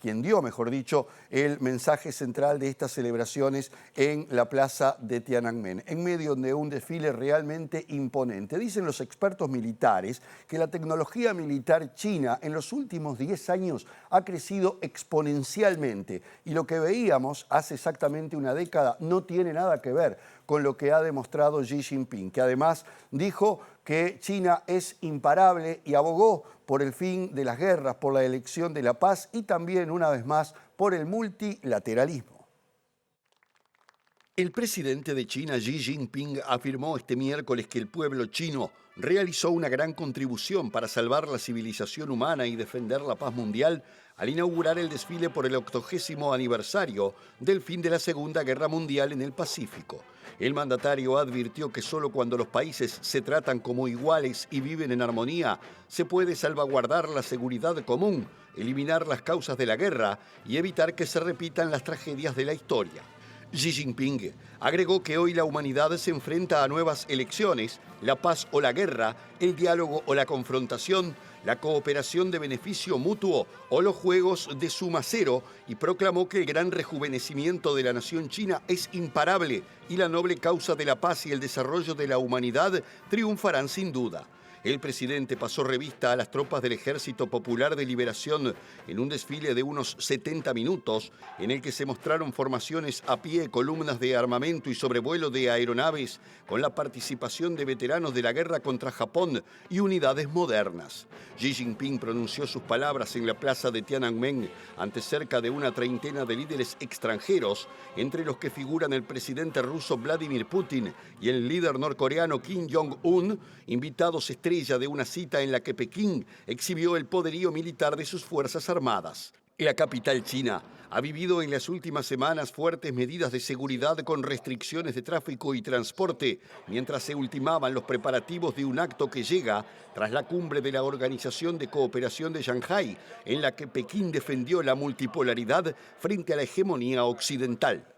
quien dio, mejor dicho, el mensaje central de estas celebraciones en la plaza de Tiananmen, en medio de un desfile realmente imponente. Dicen los expertos militares que la tecnología militar china en los últimos 10 años ha crecido exponencialmente y lo que veíamos hace exactamente una década no tiene nada que ver con lo que ha demostrado Xi Jinping, que además dijo que China es imparable y abogó por el fin de las guerras, por la elección de la paz y también, una vez más, por el multilateralismo. El presidente de China, Xi Jinping, afirmó este miércoles que el pueblo chino realizó una gran contribución para salvar la civilización humana y defender la paz mundial al inaugurar el desfile por el 80º aniversario del fin de la Segunda Guerra Mundial en el Pacífico. El mandatario advirtió que solo cuando los países se tratan como iguales y viven en armonía, se puede salvaguardar la seguridad común, eliminar las causas de la guerra y evitar que se repitan las tragedias de la historia. Xi Jinping agregó que hoy la humanidad se enfrenta a nuevas elecciones, la paz o la guerra, el diálogo o la confrontación, la cooperación de beneficio mutuo o los juegos de suma cero, y proclamó que el gran rejuvenecimiento de la nación china es imparable y la noble causa de la paz y el desarrollo de la humanidad triunfarán sin duda. El presidente pasó revista a las tropas del Ejército Popular de Liberación en un desfile de unos 70 minutos en el que se mostraron formaciones a pie, columnas de armamento y sobrevuelo de aeronaves con la participación de veteranos de la guerra contra Japón y unidades modernas. Xi Jinping pronunció sus palabras en la plaza de Tiananmen ante cerca de una treintena de líderes extranjeros, entre los que figuran el presidente ruso Vladimir Putin y el líder norcoreano Kim Jong-un, invitados estrellas de una cita en la que Pekín exhibió el poderío militar de sus Fuerzas Armadas. La capital china ha vivido en las últimas semanas fuertes medidas de seguridad con restricciones de tráfico y transporte, mientras se ultimaban los preparativos de un acto que llega tras la cumbre de la Organización de Cooperación de Shanghái, en la que Pekín defendió la multipolaridad frente a la hegemonía occidental.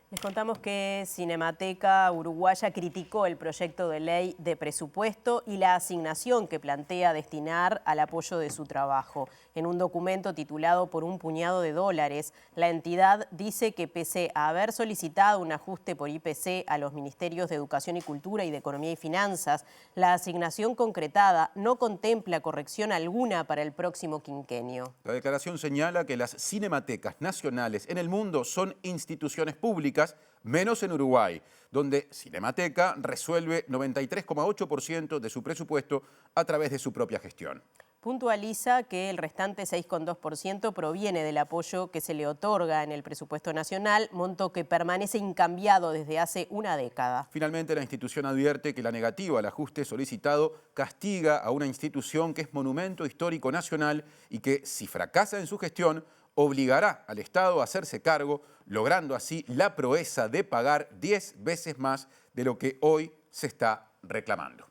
Les contamos que Cinemateca Uruguaya criticó el proyecto de ley de presupuesto y la asignación que plantea destinar al apoyo de su trabajo. En un documento titulado Por un puñado de dólares, la entidad dice que pese a haber solicitado un ajuste por IPC a los ministerios de Educación y Cultura y de Economía y Finanzas, la asignación concretada no contempla corrección alguna para el próximo quinquenio. La declaración señala que las cinematecas nacionales en el mundo son instituciones públicas, menos en Uruguay, donde Cinemateca resuelve 93,8% de su presupuesto a través de su propia gestión. Puntualiza que el restante 6,2% proviene del apoyo que se le otorga en el presupuesto nacional, monto que permanece incambiado desde hace una década. Finalmente, la institución advierte que la negativa al ajuste solicitado castiga a una institución que es monumento histórico nacional y que, si fracasa en su gestión, obligará al Estado a hacerse cargo, logrando así la proeza de pagar 10 veces más de lo que hoy se está reclamando.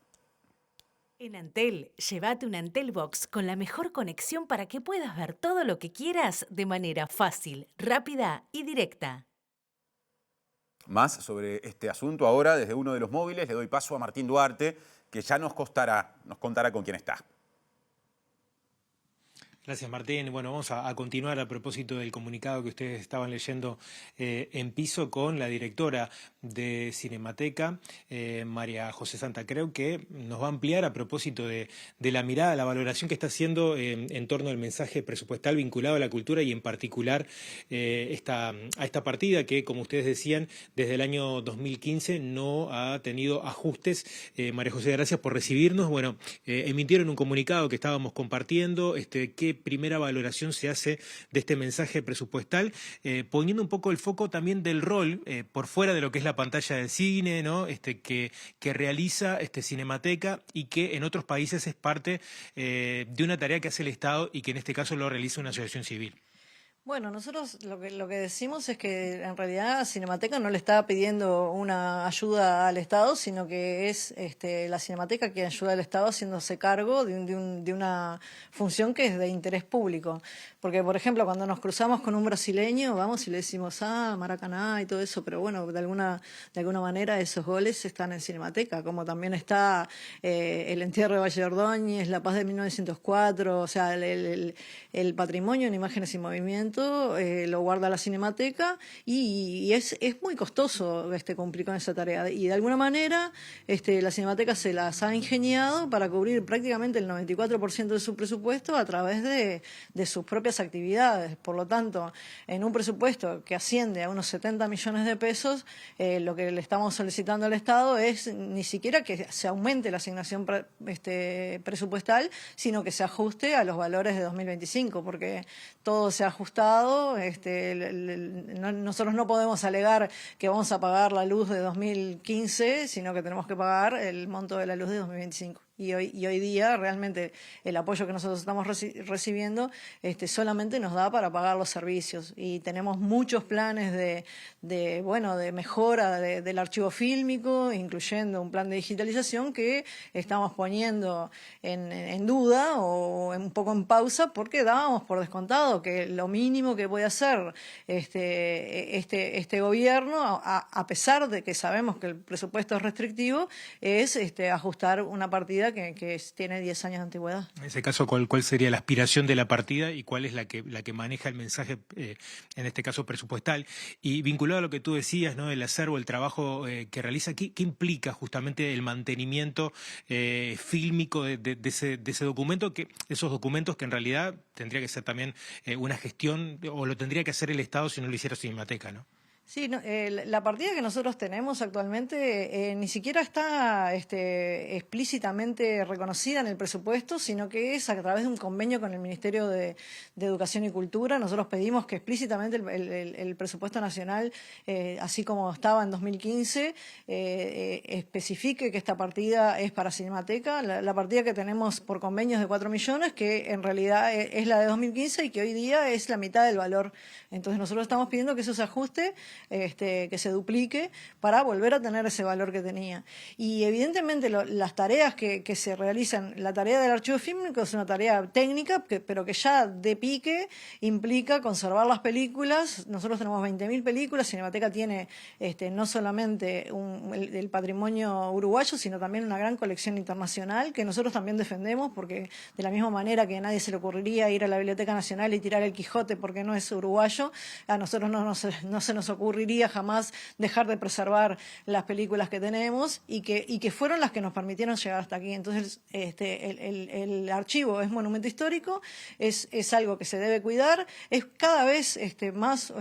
En Antel, llévate un Antel Box con la mejor conexión para que puedas ver todo lo que quieras de manera fácil, rápida y directa. Más sobre este asunto ahora desde uno de los móviles. Le doy paso a Martín Duarte, que ya nos contará con quién está. Gracias, Martín. Bueno, vamos a continuar a propósito del comunicado que ustedes estaban leyendo en piso con la directora de Cinemateca, María José Santa Creu, que nos va a ampliar a propósito de la mirada, la valoración que está haciendo en torno al mensaje presupuestal vinculado a la cultura y en particular a esta partida que, como ustedes decían, desde el año 2015 no ha tenido ajustes. María José, gracias por recibirnos. Bueno, emitieron un comunicado que estábamos compartiendo, ¿qué primera valoración se hace de este mensaje presupuestal, poniendo un poco el foco también del rol por fuera de lo que es la pantalla del cine, ¿no? que realiza Cinemateca y que en otros países es parte de una tarea que hace el Estado y que en este caso lo realiza una asociación civil? Bueno, nosotros lo que decimos es que en realidad Cinemateca no le está pidiendo una ayuda al Estado, sino que es la Cinemateca quien ayuda al Estado haciéndose cargo de una función que es de interés público. Porque, por ejemplo, cuando nos cruzamos con un brasileño, vamos y le decimos, Maracaná y todo eso, pero bueno, de alguna manera esos goles están en Cinemateca, como también está el entierro de Valle de Ordóñez, la paz de 1904, o sea, el patrimonio en imágenes y movimientos lo guarda la Cinemateca y es muy costoso cumplir con esa tarea. Y de alguna manera la Cinemateca se las ha ingeniado para cubrir prácticamente el 94% de su presupuesto a través de sus propias actividades. Por lo tanto, en un presupuesto que asciende a unos 70 millones de pesos, lo que le estamos solicitando al Estado es ni siquiera que se aumente la asignación presupuestal, sino que se ajuste a los valores de 2025, porque todo se ha ajustado. Nosotros no podemos alegar que vamos a pagar la luz de 2015, sino que tenemos que pagar el monto de la luz de 2025. Y hoy día realmente el apoyo que nosotros estamos recibiendo solamente nos da para pagar los servicios. Y tenemos muchos planes de mejora del archivo fílmico, incluyendo un plan de digitalización que estamos poniendo en duda o un poco en pausa, porque dábamos por descontado que lo mínimo que puede hacer este gobierno, a pesar de que sabemos que el presupuesto es restrictivo, es ajustar una partida que tiene 10 años de antigüedad. En ese caso, ¿cuál sería la aspiración de la partida y cuál es la que maneja el mensaje, en este caso presupuestal? Y vinculado a lo que tú decías, ¿no? El acervo, el trabajo que realiza, ¿qué implica justamente el mantenimiento fílmico de ese documento? Esos documentos que en realidad tendría que ser también una gestión, o lo tendría que hacer el Estado si no lo hiciera Cinemateca, ¿no? Sí, la partida que nosotros tenemos actualmente ni siquiera está explícitamente reconocida en el presupuesto, sino que es a través de un convenio con el Ministerio de Educación y Cultura. Nosotros pedimos que explícitamente el presupuesto nacional, así como estaba en 2015, especifique que esta partida es para Cinemateca. La partida que tenemos por convenios de 4 millones, que en realidad es la de 2015 y que hoy día es la mitad del valor. Entonces nosotros estamos pidiendo que eso se ajuste, que se duplique para volver a tener ese valor que tenía. Y evidentemente las tareas que se realizan, la tarea del archivo fílmico es una tarea técnica, pero que ya de pique implica conservar las películas. Nosotros tenemos 20.000 películas, Cinemateca tiene no solamente el patrimonio uruguayo, sino también una gran colección internacional que nosotros también defendemos, porque de la misma manera que a nadie se le ocurriría ir a la Biblioteca Nacional y tirar el Quijote porque no es uruguayo, a nosotros no se nos ocurriría jamás dejar de preservar las películas que tenemos y que fueron las que nos permitieron llegar hasta aquí. Entonces, el archivo es monumento histórico, es algo que se debe cuidar, es cada vez más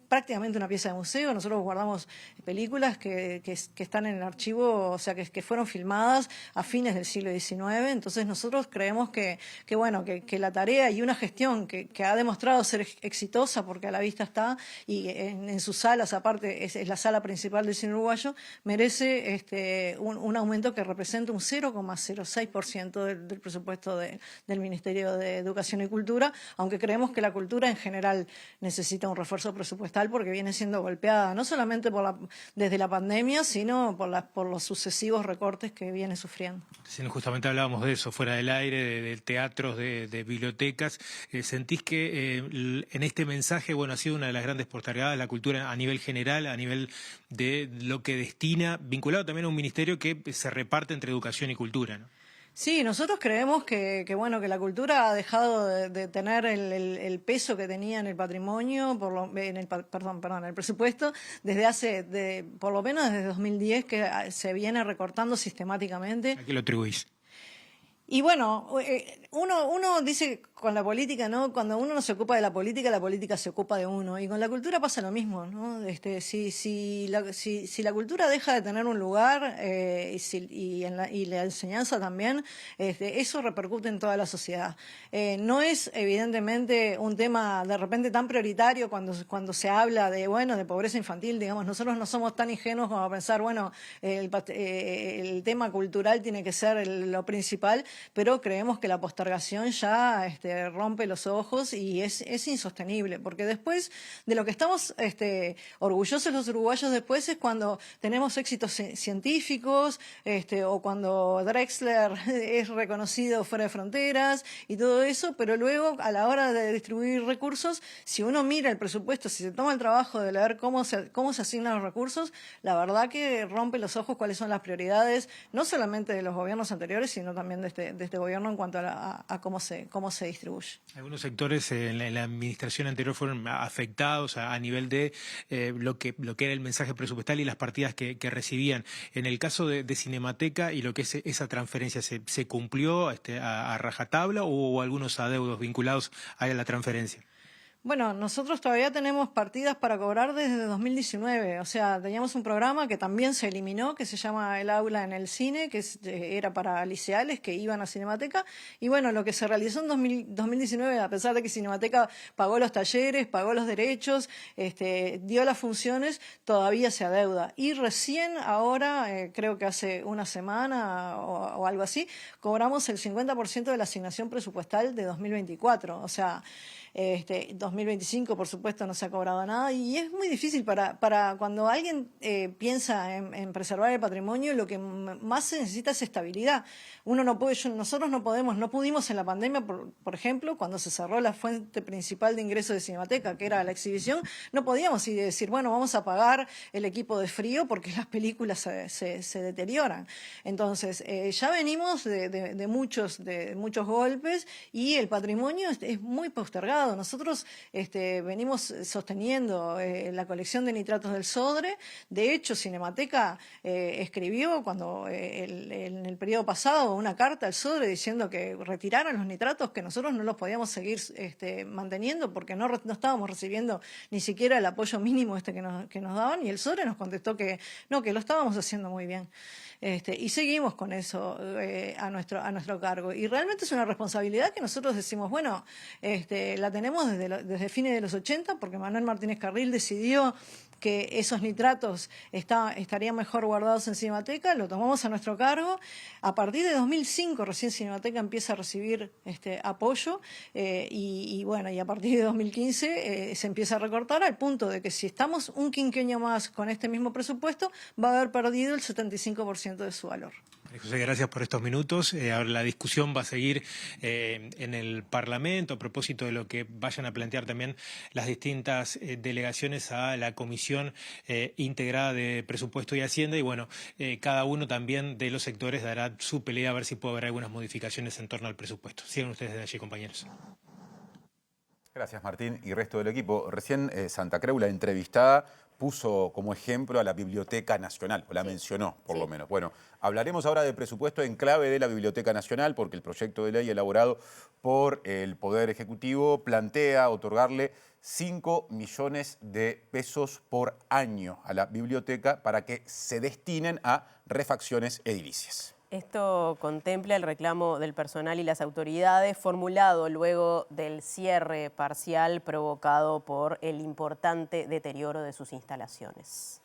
prácticamente una pieza de museo. Nosotros guardamos películas que están en el archivo, o sea, que fueron filmadas a fines del siglo XIX. Entonces nosotros creemos que la tarea y una gestión que ha demostrado ser exitosa, porque a la vista está, y en sus salas, aparte es la sala principal del cine uruguayo, merece un aumento que representa un 0,06% del presupuesto del Ministerio de Educación y Cultura, aunque creemos que la cultura en general necesita un refuerzo presupuestal porque viene siendo golpeada no solamente desde la pandemia, sino por los sucesivos recortes que viene sufriendo. Sí, justamente hablábamos de eso, fuera del aire, de teatros, de bibliotecas. ¿Sentís que en este mensaje, ha sido una de las grandes postergadas de la cultura a nivel general, a nivel de lo que destina, vinculado también a un ministerio que se reparte entre educación y cultura, ¿no? Sí, nosotros creemos que la cultura ha dejado de tener el peso que tenía en el patrimonio, en el presupuesto, por lo menos desde 2010, que se viene recortando sistemáticamente. ¿A qué lo atribuís? Y uno dice con la política, ¿no? Cuando uno no se ocupa de la política se ocupa de uno. Y con la cultura pasa lo mismo, ¿no? Si la cultura deja de tener un lugar y la enseñanza también, eso repercute en toda la sociedad. No es evidentemente un tema de repente tan prioritario cuando se habla de pobreza infantil, digamos. Nosotros no somos tan ingenuos como a pensar, el tema cultural tiene que ser lo principal, pero creemos que la postergación ya rompe los ojos y es insostenible, porque después de lo que estamos orgullosos los uruguayos después es cuando tenemos éxitos científicos, o cuando Drexler es reconocido fuera de fronteras y todo eso, pero luego a la hora de distribuir recursos, si uno mira el presupuesto, si se toma el trabajo de leer cómo se asignan los recursos, la verdad que rompe los ojos cuáles son las prioridades, no solamente de los gobiernos anteriores, sino también de este gobierno en cuanto a cómo se distribuye. Algunos sectores en la administración anterior fueron afectados a nivel de lo que era el mensaje presupuestal y las partidas que recibían. En el caso de Cinemateca y lo que es esa transferencia, ¿se cumplió a rajatabla o hubo algunos adeudos vinculados a la transferencia? Bueno, nosotros todavía tenemos partidas para cobrar desde 2019. O sea, teníamos un programa que también se eliminó, que se llama El Aula en el Cine, que era para liceales que iban a Cinemateca. Y bueno, lo que se realizó en 2019, a pesar de que Cinemateca pagó los talleres, pagó los derechos, dio las funciones, todavía se adeuda. Y recién ahora, creo que hace una semana o algo así, cobramos el 50% de la asignación presupuestal de 2024. O sea, 2025, por supuesto, no se ha cobrado nada y es muy difícil para cuando alguien piensa en preservar el patrimonio, lo que más se necesita es estabilidad. Uno no puede, nosotros no pudimos en la pandemia, por ejemplo, cuando se cerró la fuente principal de ingresos de Cinemateca, que era la exhibición, no podíamos ir y decir, bueno, vamos a pagar el equipo de frío porque las películas se deterioran. Entonces, ya venimos de muchos golpes y el patrimonio es muy postergado. Nosotros venimos sosteniendo la colección de nitratos del Sodre. De hecho, Cinemateca escribió en el periodo pasado una carta al Sodre diciendo que retiraran los nitratos, que nosotros no los podíamos seguir manteniendo porque no estábamos recibiendo ni siquiera el apoyo mínimo que nos daban, y el Sodre nos contestó que no, que lo estábamos haciendo muy bien. Y seguimos con eso a nuestro cargo. Y realmente es una responsabilidad que nosotros decimos, bueno, la tenemos desde fines de los 80, porque Manuel Martínez Carril decidió que esos nitratos estarían mejor guardados en Cinemateca, lo tomamos a nuestro cargo. A partir de 2005 recién Cinemateca empieza a recibir apoyo y a partir de 2015 se empieza a recortar al punto de que si estamos un quinquenio más con este mismo presupuesto, va a haber perdido el 75% de su valor. José, gracias por estos minutos. Ahora la discusión va a seguir en el Parlamento a propósito de lo que vayan a plantear también las distintas delegaciones a la Comisión Integrada de Presupuesto y Hacienda. Y bueno, cada uno también de los sectores dará su pelea a ver si puede haber algunas modificaciones en torno al presupuesto. Sigan ustedes de allí, compañeros. Gracias, Martín y resto del equipo. Recién Santa Creu, la entrevistada, puso como ejemplo a la Biblioteca Nacional, o la mencionó por lo menos. Bueno, hablaremos ahora de presupuesto en clave de la Biblioteca Nacional, porque el proyecto de ley elaborado por el Poder Ejecutivo plantea otorgarle 5 millones de pesos por año a la biblioteca para que se destinen a refacciones edilicias. Esto contempla el reclamo del personal y las autoridades formulado luego del cierre parcial provocado por el importante deterioro de sus instalaciones.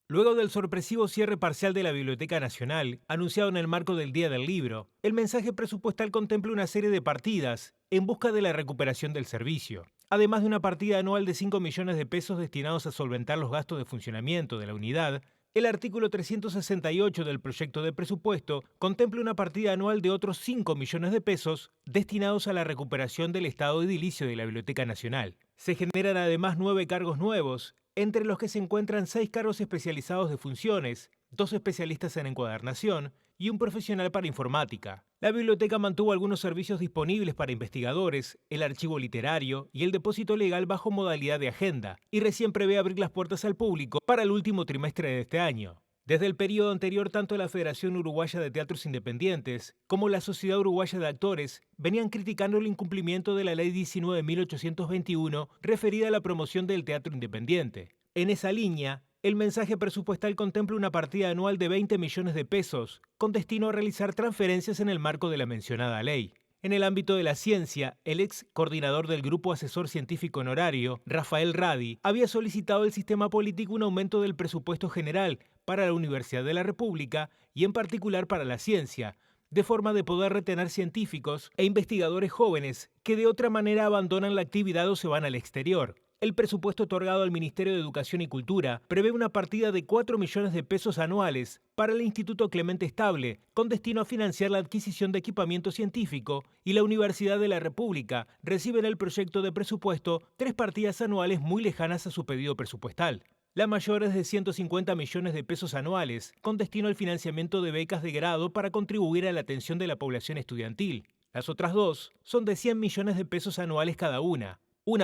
Luego del sorpresivo cierre parcial de la Biblioteca Nacional, anunciado en el marco del Día del Libro, el mensaje presupuestal contempla una serie de partidas en busca de la recuperación del servicio, además de una partida anual de 5 millones de pesos destinados a solventar los gastos de funcionamiento de la unidad. El artículo 368 del proyecto de presupuesto contempla una partida anual de otros 5 millones de pesos destinados a la recuperación del estado edilicio de la Biblioteca Nacional. Se generan además 9 cargos nuevos, entre los que se encuentran 6 cargos especializados de funciones, 2 especialistas en encuadernación y un profesional para informática. La biblioteca mantuvo algunos servicios disponibles para investigadores, el archivo literario y el depósito legal bajo modalidad de agenda, y recién prevé abrir las puertas al público para el último trimestre de este año. Desde el periodo anterior, tanto la Federación Uruguaya de Teatros Independientes como la Sociedad Uruguaya de Actores venían criticando el incumplimiento de la Ley 19.821 referida a la promoción del teatro independiente. En esa línea, el mensaje presupuestal contempla una partida anual de 20 millones de pesos, con destino a realizar transferencias en el marco de la mencionada ley. En el ámbito de la ciencia, el ex coordinador del Grupo Asesor Científico Honorario, Rafael Radi, había solicitado al sistema político un aumento del presupuesto general para la Universidad de la República y en particular para la ciencia, de forma de poder retener científicos e investigadores jóvenes que de otra manera abandonan la actividad o se van al exterior. El presupuesto otorgado al Ministerio de Educación y Cultura prevé una partida de 4 millones de pesos anuales para el Instituto Clemente Estable, con destino a financiar la adquisición de equipamiento científico, y la Universidad de la República recibe en el proyecto de presupuesto 3 partidas anuales muy lejanas a su pedido presupuestal. La mayor es de 150 millones de pesos anuales, con destino al financiamiento de becas de grado para contribuir a la atención de la población estudiantil. Las otras 2 son de 100 millones de pesos anuales cada una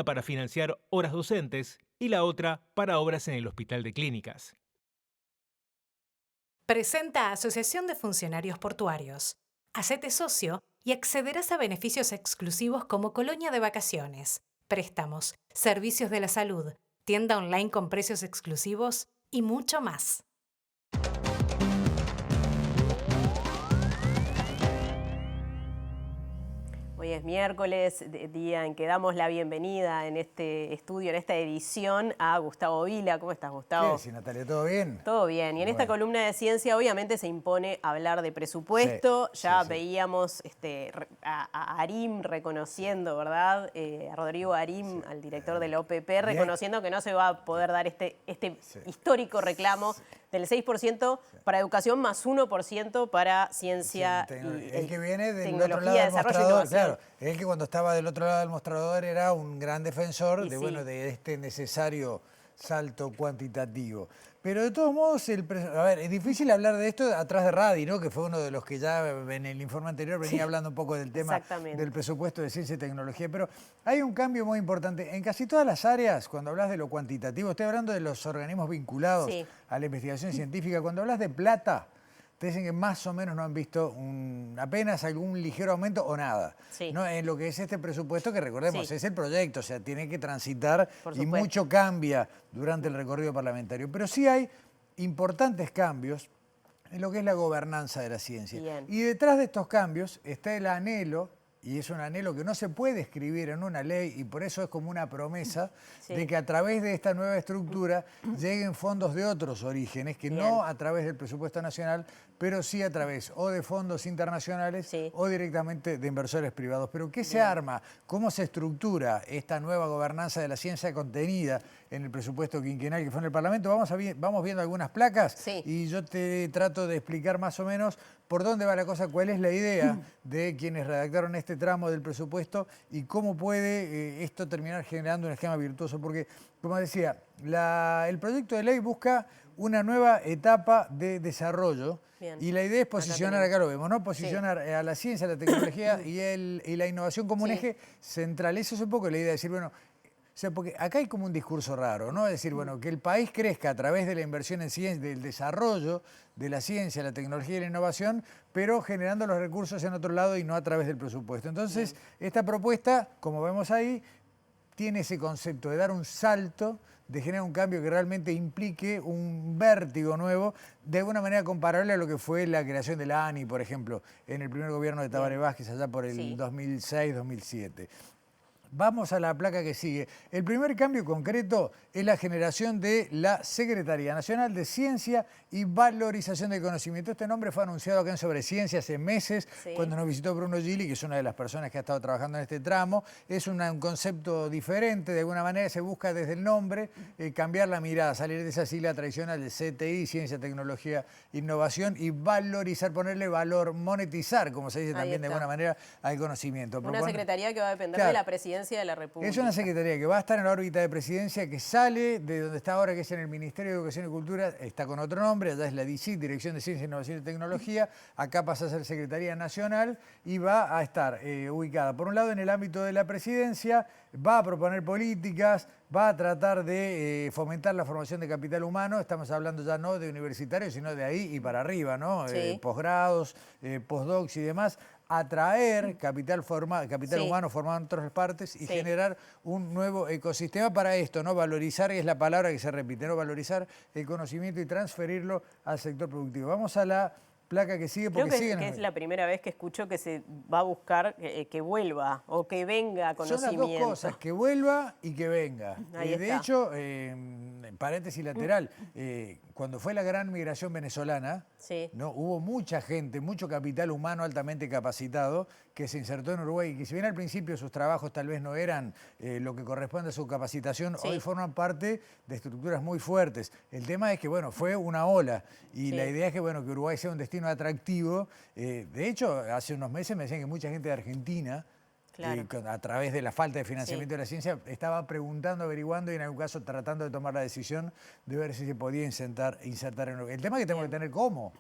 para financiar horas docentes y la otra para obras en el Hospital de Clínicas. Presenta Asociación de Funcionarios Portuarios. Hacete socio y accederás a beneficios exclusivos como colonia de vacaciones, préstamos, servicios de la salud, tienda online con precios exclusivos y mucho más. Hoy es miércoles, día en que damos la bienvenida en este estudio, en esta edición, a Gustavo Vila. ¿Cómo estás, Gustavo? ¿Qué decís, Natalia? ¿Todo bien? Todo bien. Y en esta columna de ciencia, obviamente, se impone hablar de presupuesto. Sí, ya sí. veíamos a Arim reconociendo, ¿verdad? A Rodrigo Arim, al director de la OPP, reconociendo que no se va a poder dar este histórico reclamo del 6% para educación más 1% para ciencia y el que viene del tecnología, otro lado del desarrollo e mostrador, innovación. claro. El que cuando estaba del otro lado del mostrador era un gran defensor Y de, sí. bueno, de este necesario salto cuantitativo. Pero de todos modos, a ver, es difícil hablar de esto atrás de Radi, ¿no? Que fue uno de los que ya en el informe anterior venía hablando un poco del tema del presupuesto de ciencia y tecnología. Pero hay un cambio muy importante. En casi todas las áreas, cuando hablas de lo cuantitativo, estoy hablando de los organismos vinculados a la investigación científica, cuando hablas de plata, te dicen que más o menos no han visto apenas algún ligero aumento o nada. ¿No? En lo que es este presupuesto, que recordemos, es el proyecto, o sea, tiene que transitar y mucho cambia durante el recorrido parlamentario. Pero sí hay importantes cambios en lo que es la gobernanza de la ciencia. Bien. Y detrás de estos cambios está el anhelo, y es un anhelo que no se puede escribir en una ley, y por eso es como una promesa, de que a través de esta nueva estructura lleguen fondos de otros orígenes, que no a través del presupuesto nacional, pero sí a través o de fondos internacionales o directamente de inversores privados. Pero ¿qué se arma? ¿Cómo se estructura esta nueva gobernanza de la ciencia contenida en el presupuesto quinquenal que fue en el Parlamento? Vamos viendo algunas placas y yo te trato de explicar más o menos por dónde va la cosa, cuál es la idea de quienes redactaron este tramo del presupuesto y cómo puede esto terminar generando un esquema virtuoso. Porque, como decía, el proyecto de ley busca una nueva etapa de desarrollo. Y la idea es posicionar, acá lo vemos, ¿no? Posicionar a la ciencia, la tecnología y la innovación como un eje central. Eso es un poco la idea de decir, bueno, o sea, porque acá hay como un discurso raro, ¿no? Es decir, bueno, que el país crezca a través de la inversión en ciencia, del desarrollo de la ciencia, la tecnología y la innovación, pero generando los recursos en otro lado y no a través del presupuesto. Entonces, esta propuesta, como vemos ahí, tiene ese concepto de dar un salto, de generar un cambio que realmente implique un vértigo nuevo, de alguna manera comparable a lo que fue la creación de la ANI, por ejemplo, en el primer gobierno de Tabaré Vázquez, allá por el 2006-2007. Vamos a la placa que sigue. El primer cambio concreto es la generación de la Secretaría Nacional de Ciencia y Valorización del Conocimiento. Este nombre fue anunciado acá en Sobre Ciencia hace meses, cuando nos visitó Bruno Gili, que es una de las personas que ha estado trabajando en este tramo. Es un concepto diferente, de alguna manera se busca desde el nombre cambiar la mirada, salir de esa sigla tradicional de CTI, Ciencia, Tecnología, Innovación, y valorizar, ponerle valor, monetizar, como se dice también de alguna manera, al conocimiento. Una secretaría que va a depender de la presidencia de la República. Es una secretaría que va a estar en la órbita de presidencia, que sale de donde está ahora, que es en el Ministerio de Educación y Cultura, está con otro nombre, allá es la DICIT, Dirección de Ciencia, Innovación y Tecnología, acá pasa a ser Secretaría Nacional y va a estar ubicada, por un lado, en el ámbito de la presidencia, va a proponer políticas, va a tratar de fomentar la formación de capital humano, estamos hablando ya no de universitarios, sino de ahí y para arriba, ¿no? Posgrados, postdocs y demás, atraer capital humano formado en otras partes y generar un nuevo ecosistema para esto, ¿no? Valorizar, es la palabra que se repite, ¿no? Valorizar el conocimiento y transferirlo al sector productivo. Vamos a la placa que sigue porque Creo siguen... que es la primera vez que escucho que se va a buscar que vuelva o que venga a conocimiento. Son las dos cosas, que vuelva y que venga. De hecho, paréntesis lateral, cuando fue la gran migración venezolana, ¿no? Hubo mucha gente, mucho capital humano altamente capacitado que se insertó en Uruguay y que si bien al principio sus trabajos tal vez no eran lo que corresponde a su capacitación, hoy forman parte de estructuras muy fuertes. El tema es que, bueno, fue una ola y la idea es que, bueno, que Uruguay sea un destino atractivo. De hecho, hace unos meses me decían que mucha gente de Argentina, a través de la falta de financiamiento de la ciencia, estaba preguntando, averiguando y en algún caso tratando de tomar la decisión de ver si se podía insertar en Uruguay. El tema es que tenemos que tener cómo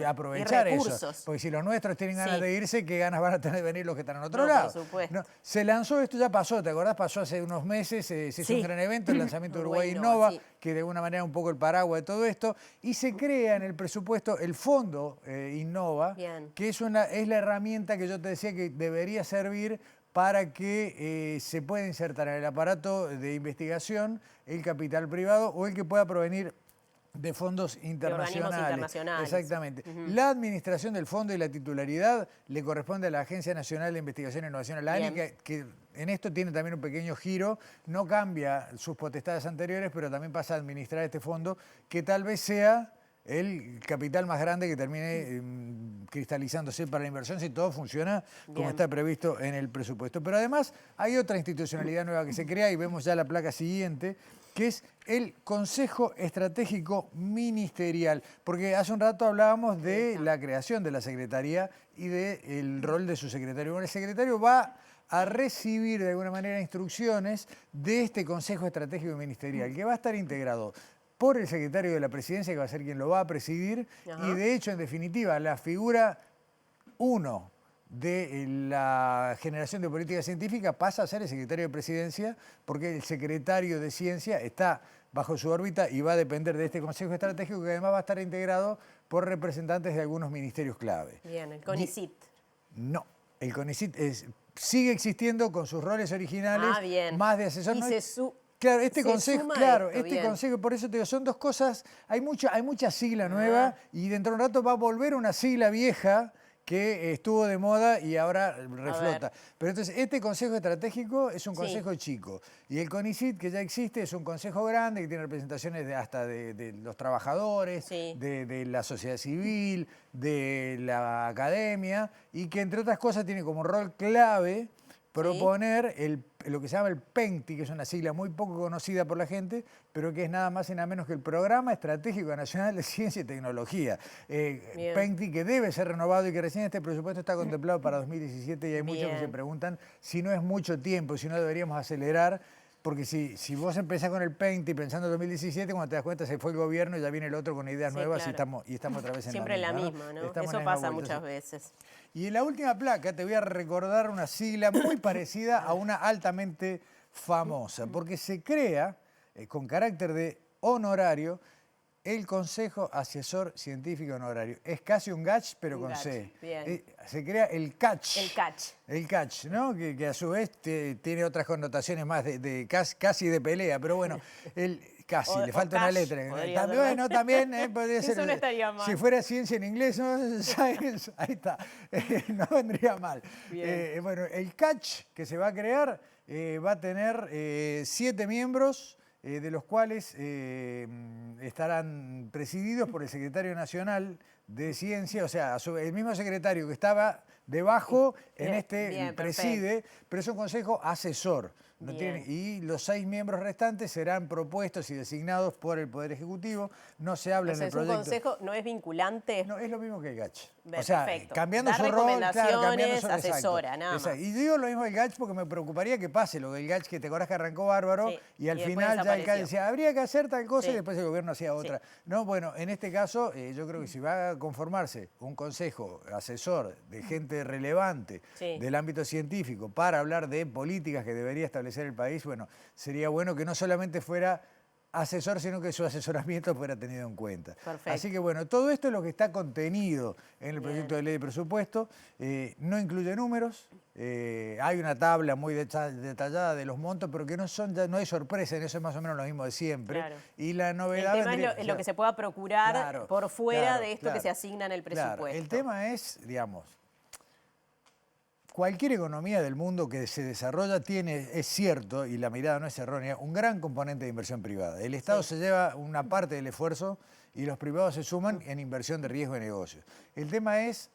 aprovechar eso. Porque si los nuestros tienen ganas de irse, ¿qué ganas van a tener de venir los que están en otro lado? Por supuesto. No, se lanzó, esto ya pasó, ¿te acordás? Pasó hace unos meses, se hizo un gran evento, el lanzamiento de Uruguay Innova, que de alguna manera es un poco el paraguas de todo esto, y se crea en el presupuesto el fondo Innova, que es la herramienta que yo te decía que debería servir para que se pueda insertar en el aparato de investigación el capital privado o el que pueda provenir de fondos internacionales. Exactamente. La administración del fondo y la titularidad le corresponde a la Agencia Nacional de Investigación e Innovación, la ANI, que en esto tiene también un pequeño giro, no cambia sus potestades anteriores, pero también pasa a administrar este fondo, que tal vez sea el capital más grande que termine cristalizándose para la inversión si todo funciona como está previsto en el presupuesto. Pero además hay otra institucionalidad nueva que se crea y vemos ya la placa siguiente, que es el Consejo Estratégico Ministerial. Porque hace un rato hablábamos de la creación de la Secretaría y del rol de su secretario. Bueno, el secretario va a recibir de alguna manera instrucciones de este Consejo Estratégico Ministerial, que va a estar integrado por el secretario de la Presidencia, que va a ser quien lo va a presidir, y de hecho, en definitiva, la figura 1 de la generación de política científica pasa a ser el secretario de Presidencia, porque el secretario de Ciencia está bajo su órbita y va a depender de este Consejo Estratégico, que además va a estar integrado por representantes de algunos ministerios clave. Bien, el CONICIT. No, el CONICIT sigue existiendo con sus roles originales, más de asesor. Claro, este consejo, por eso te digo, son dos cosas, hay mucha sigla nueva y dentro de un rato va a volver una sigla vieja que estuvo de moda y ahora reflota. Pero entonces, este consejo estratégico es un consejo chico y el CONICIT, que ya existe, es un consejo grande que tiene representaciones hasta de los trabajadores, de la sociedad civil, de la academia y que entre otras cosas tiene como rol clave proponer lo que se llama el PENTI, que es una sigla muy poco conocida por la gente, pero que es nada más y nada menos que el Programa Estratégico Nacional de Ciencia y Tecnología. PENTI, que debe ser renovado y que recién este presupuesto está contemplado para 2017 y hay muchos que se preguntan si no es mucho tiempo, si no deberíamos acelerar. Porque si vos empezás con el PENTI pensando en 2017, cuando te das cuenta se fue el gobierno y ya viene el otro con ideas nuevas y estamos otra vez en siempre la misma, ¿no? Eso pasa muchas veces. Y en la última placa te voy a recordar una sigla muy parecida a una altamente famosa, porque se crea con carácter de honorario el Consejo Asesor Científico Honorario. Es casi un GACH, pero con C. Se crea el CACH. El CACH, ¿no? Que a su vez tiene otras connotaciones más casi de pelea, pero bueno, casi, le falta una letra. También podría ser. Eso no estaría mal. Si fuera ciencia en inglés, ¿no? Science, ahí está. No vendría mal. Bueno, el CACH que se va a crear va a tener 7 miembros, de los cuales estarán presididos por el secretario nacional de Ciencia, o sea, el mismo secretario que estaba debajo preside, pero es un consejo asesor. Y los 6 miembros restantes serán propuestos y designados por el Poder Ejecutivo. No se habla en el proyecto. ¿Un consejo no es vinculante? No, es lo mismo que el GACH. O sea, cambiando su rol, recomendaciones, asesora, nada más. Y digo lo mismo del GACH porque me preocuparía que pase lo del GACH, que te acordás que arrancó bárbaro y al final ya el GACH decía, habría que hacer tal cosa y después el gobierno hacía otra. No, bueno, en este caso yo creo que si va a conformarse un consejo asesor de gente relevante del ámbito científico para hablar de políticas que debería establecer el país, bueno, sería bueno que no solamente fuera asesor, sino que su asesoramiento fuera tenido en cuenta. Perfecto. Así que bueno, todo esto es lo que está contenido en el proyecto de ley de presupuesto. No incluye números, hay una tabla muy detallada de los montos, pero que no hay sorpresa, en eso es más o menos lo mismo de siempre. Claro. Y la novedad... El tema es lo que se pueda procurar por fuera de esto que se asigna en el presupuesto. Claro. El tema es, digamos... Cualquier economía del mundo que se desarrolla tiene, es cierto, y la mirada no es errónea, un gran componente de inversión privada. El Estado se lleva una parte del esfuerzo y los privados se suman en inversión de riesgo de negocios. El tema es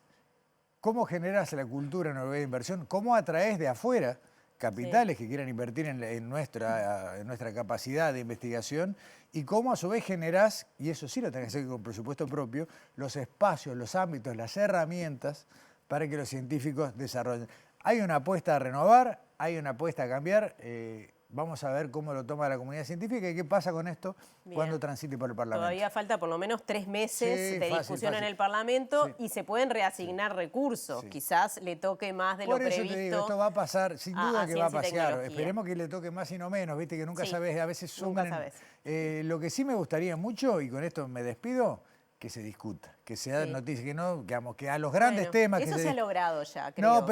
cómo generas la cultura en de inversión, cómo atraes de afuera capitales que quieran invertir en nuestra capacidad de investigación y cómo a su vez generás, y eso sí lo tenés que hacer con presupuesto propio, los espacios, los ámbitos, las herramientas para que los científicos desarrollen. Hay una apuesta a renovar, hay una apuesta a cambiar. Vamos a ver cómo lo toma la comunidad científica y qué pasa con esto cuando transite por el Parlamento. Todavía falta por lo menos 3 meses de discusión en el Parlamento y se pueden reasignar recursos. Quizás le toque más de lo previsto. Por eso te digo, esto va a pasar, sin duda que va a pasar. Esperemos que le toque más y no menos, viste que nunca sabes, a veces suman. Lo que sí me gustaría mucho, y con esto me despido, que se discuta, que se haga noticia, que no, digamos, que a los grandes temas... Eso se ha logrado ya, creo. No,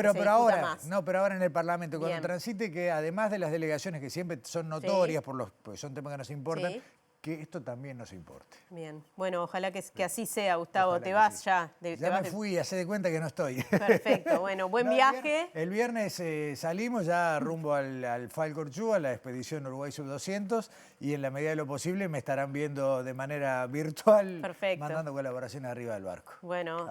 pero ahora en el Parlamento, cuando transite, que además de las delegaciones que siempre son notorias porque son temas que nos importan, que esto también nos importe. Bien, bueno, ojalá que así sea, Gustavo. Ojalá te vas ya. Ya me fui, hace de cuenta que no estoy. Perfecto, bueno, buen viaje. El viernes salimos ya rumbo al Falcorchú, a la expedición Uruguay Sub-200, y en la medida de lo posible me estarán viendo de manera virtual, mandando colaboraciones arriba del barco. Bueno,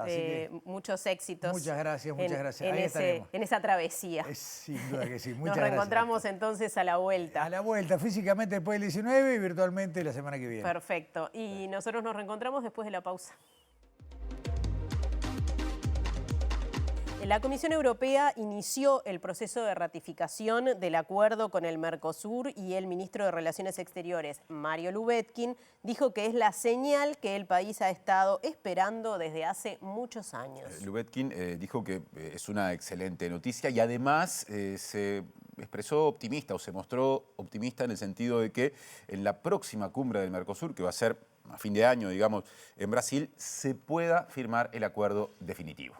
muchos éxitos. Muchas gracias, muchas gracias. Ahí estaremos. En esa travesía. Sin duda que sí, muchas gracias. Nos reencontramos entonces a la vuelta. A la vuelta, físicamente después del 19 y virtualmente la semana que viene. Perfecto. Y nosotros nos reencontramos después de la pausa. La Comisión Europea inició el proceso de ratificación del acuerdo con el Mercosur y el ministro de Relaciones Exteriores, Mario Lubetkin, dijo que es la señal que el país ha estado esperando desde hace muchos años. Lubetkin dijo que es una excelente noticia y además se expresó optimista o se mostró optimista en el sentido de que en la próxima cumbre del Mercosur, que va a ser a fin de año, digamos, en Brasil, se pueda firmar el acuerdo definitivo.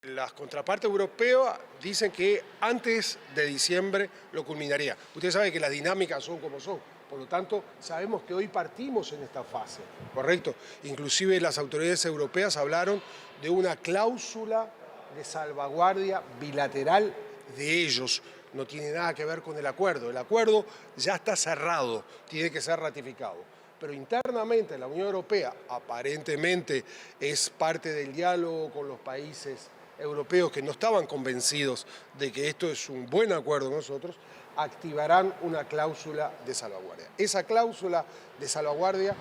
Las contrapartes europeas dicen que antes de diciembre lo culminaría. Ustedes saben que las dinámicas son como son. Por lo tanto, sabemos que hoy partimos en esta fase, ¿correcto? Inclusive las autoridades europeas hablaron de una cláusula de salvaguardia bilateral de ellos. No tiene nada que ver con el acuerdo. El acuerdo ya está cerrado, tiene que ser ratificado. Pero internamente la Unión Europea aparentemente es parte del diálogo con los países europeos que no estaban convencidos de que esto es un buen acuerdo con nosotros, activarán una cláusula de salvaguardia. Esa cláusula de salvaguardia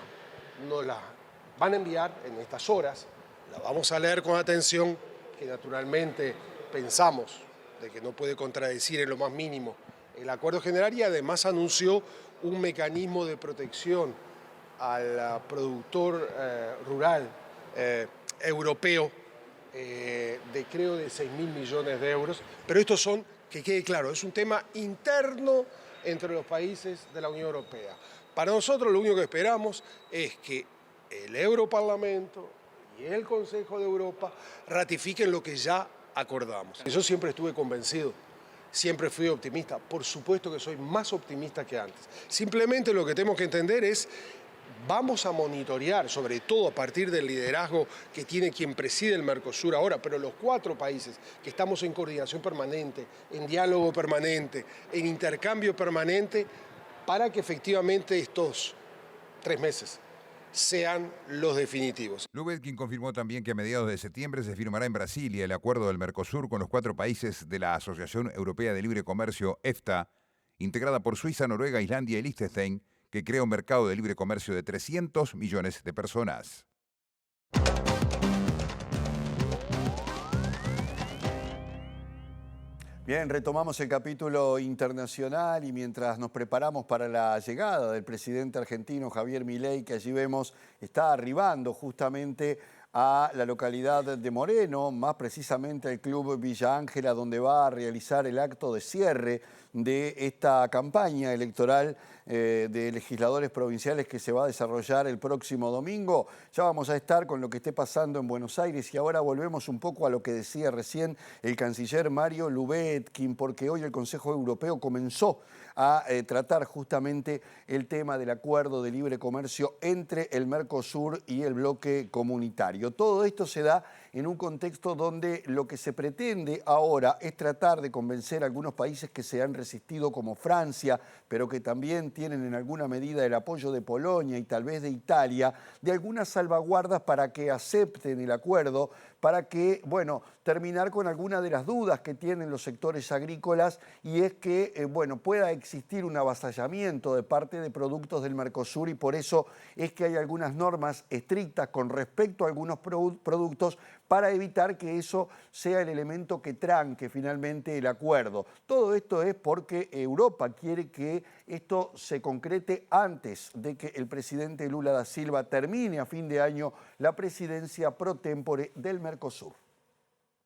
nos la van a enviar en estas horas, la vamos a leer con atención, que naturalmente pensamos de que no puede contradecir en lo más mínimo el acuerdo general, y además anunció un mecanismo de protección al productor rural europeo de creo de 6.000 millones de euros, pero estos son, que quede claro, es un tema interno entre los países de la Unión Europea. Para nosotros lo único que esperamos es que el Europarlamento y el Consejo de Europa ratifiquen lo que ya acordamos. Yo siempre estuve convencido, siempre fui optimista, por supuesto que soy más optimista que antes. Simplemente lo que tenemos que entender es, vamos a monitorear, sobre todo a partir del liderazgo que tiene quien preside el Mercosur ahora, pero los 4 países que estamos en coordinación permanente, en diálogo permanente, en intercambio permanente, para que efectivamente estos 3 meses sean los definitivos. Lubetkin confirmó también que a mediados de septiembre se firmará en Brasilia el acuerdo del Mercosur con los 4 países de la Asociación Europea de Libre Comercio, EFTA, integrada por Suiza, Noruega, Islandia y Liechtenstein, que crea un mercado de libre comercio de 300 millones de personas. Bien, retomamos el capítulo internacional y mientras nos preparamos para la llegada del presidente argentino Javier Milei, que allí vemos está arribando justamente a la localidad de Moreno, más precisamente al Club Villa Ángela, donde va a realizar el acto de cierre de esta campaña electoral de legisladores provinciales que se va a desarrollar el próximo domingo. Ya vamos a estar con lo que esté pasando en Buenos Aires y ahora volvemos un poco a lo que decía recién el canciller Mario Lubetkin, porque hoy el Consejo Europeo comenzó a tratar justamente el tema del acuerdo de libre comercio entre el Mercosur y el bloque comunitario. Todo esto se da en un contexto donde lo que se pretende ahora es tratar de convencer a algunos países que se han resistido, como Francia, pero que también tienen en alguna medida el apoyo de Polonia y tal vez de Italia, de algunas salvaguardas para que acepten el acuerdo, para que, bueno, terminar con algunas de las dudas que tienen los sectores agrícolas, y es que, bueno, pueda existir un avasallamiento de parte de productos del Mercosur, y por eso es que hay algunas normas estrictas con respecto a algunos productos para evitar que eso sea el elemento que tranque finalmente el acuerdo. Todo esto es porque Europa quiere que esto se concrete antes de que el presidente Lula da Silva termine a fin de año la presidencia pro tempore del Mercosur.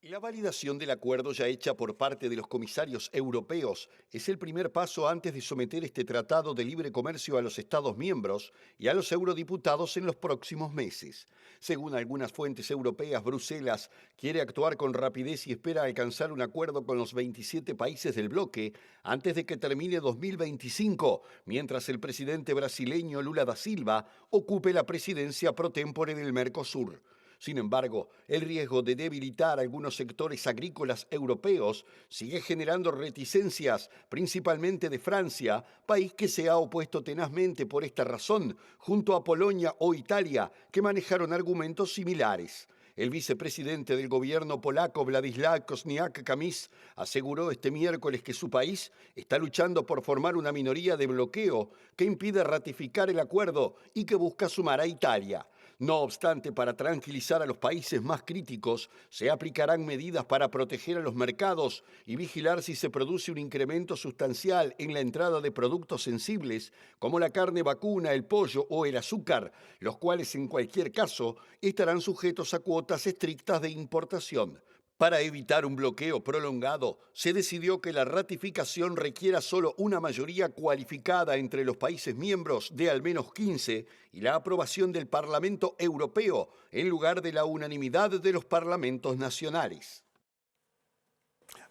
La validación del acuerdo ya hecha por parte de los comisarios europeos es el primer paso antes de someter este tratado de libre comercio a los Estados miembros y a los eurodiputados en los próximos meses. Según algunas fuentes europeas, Bruselas quiere actuar con rapidez y espera alcanzar un acuerdo con los 27 países del bloque antes de que termine 2025, mientras el presidente brasileño Lula da Silva ocupe la presidencia pro tempore del Mercosur. Sin embargo, el riesgo de debilitar algunos sectores agrícolas europeos sigue generando reticencias, principalmente de Francia, país que se ha opuesto tenazmente por esta razón, junto a Polonia o Italia, que manejaron argumentos similares. El vicepresidente del gobierno polaco, Władysław Kosiniak-Kamysz, aseguró este miércoles que su país está luchando por formar una minoría de bloqueo que impide ratificar el acuerdo y que busca sumar a Italia. No obstante, para tranquilizar a los países más críticos, se aplicarán medidas para proteger a los mercados y vigilar si se produce un incremento sustancial en la entrada de productos sensibles, como la carne vacuna, el pollo o el azúcar, los cuales en cualquier caso estarán sujetos a cuotas estrictas de importación. Para evitar un bloqueo prolongado, se decidió que la ratificación requiera solo una mayoría cualificada entre los países miembros de al menos 15 y la aprobación del Parlamento Europeo en lugar de la unanimidad de los parlamentos nacionales.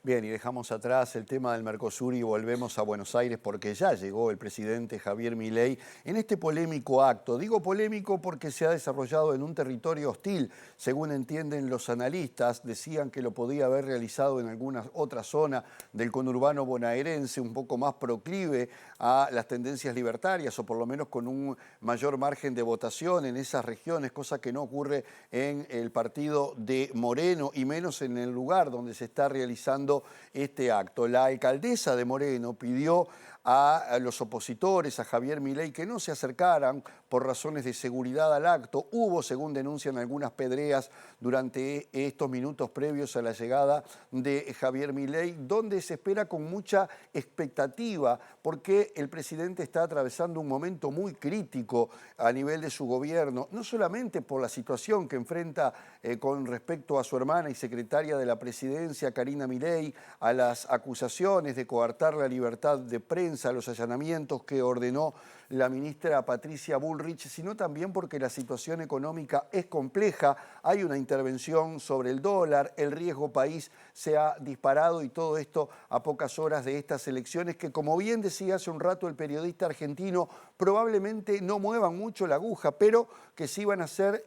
Bien, y dejamos atrás el tema del Mercosur y volvemos a Buenos Aires porque ya llegó el presidente Javier Milei en este polémico acto. Digo polémico porque se ha desarrollado en un territorio hostil. Según entienden los analistas, decían que lo podía haber realizado en alguna otra zona del conurbano bonaerense, un poco más proclive a las tendencias libertarias o por lo menos con un mayor margen de votación en esas regiones, cosa que no ocurre en el partido de Moreno y menos en el lugar donde se está realizando este acto. La alcaldesa de Moreno pidió a los opositores, a Javier Milei, que no se acercaran por razones de seguridad al acto. Hubo, según denuncian, algunas pedreas durante estos minutos previos a la llegada de Javier Milei, donde se espera con mucha expectativa, porque el presidente está atravesando un momento muy crítico a nivel de su gobierno, no solamente por la situación que enfrenta con respecto a su hermana y secretaria de la presidencia, Karina Milei, a las acusaciones de coartar la libertad de prensa, a los allanamientos que ordenó la ministra Patricia Bullrich, sino también porque la situación económica es compleja, hay una intervención sobre el dólar, el riesgo país se ha disparado y todo esto a pocas horas de estas elecciones que, como bien decía hace un rato el periodista argentino, probablemente no muevan mucho la aguja, pero que sí van a ser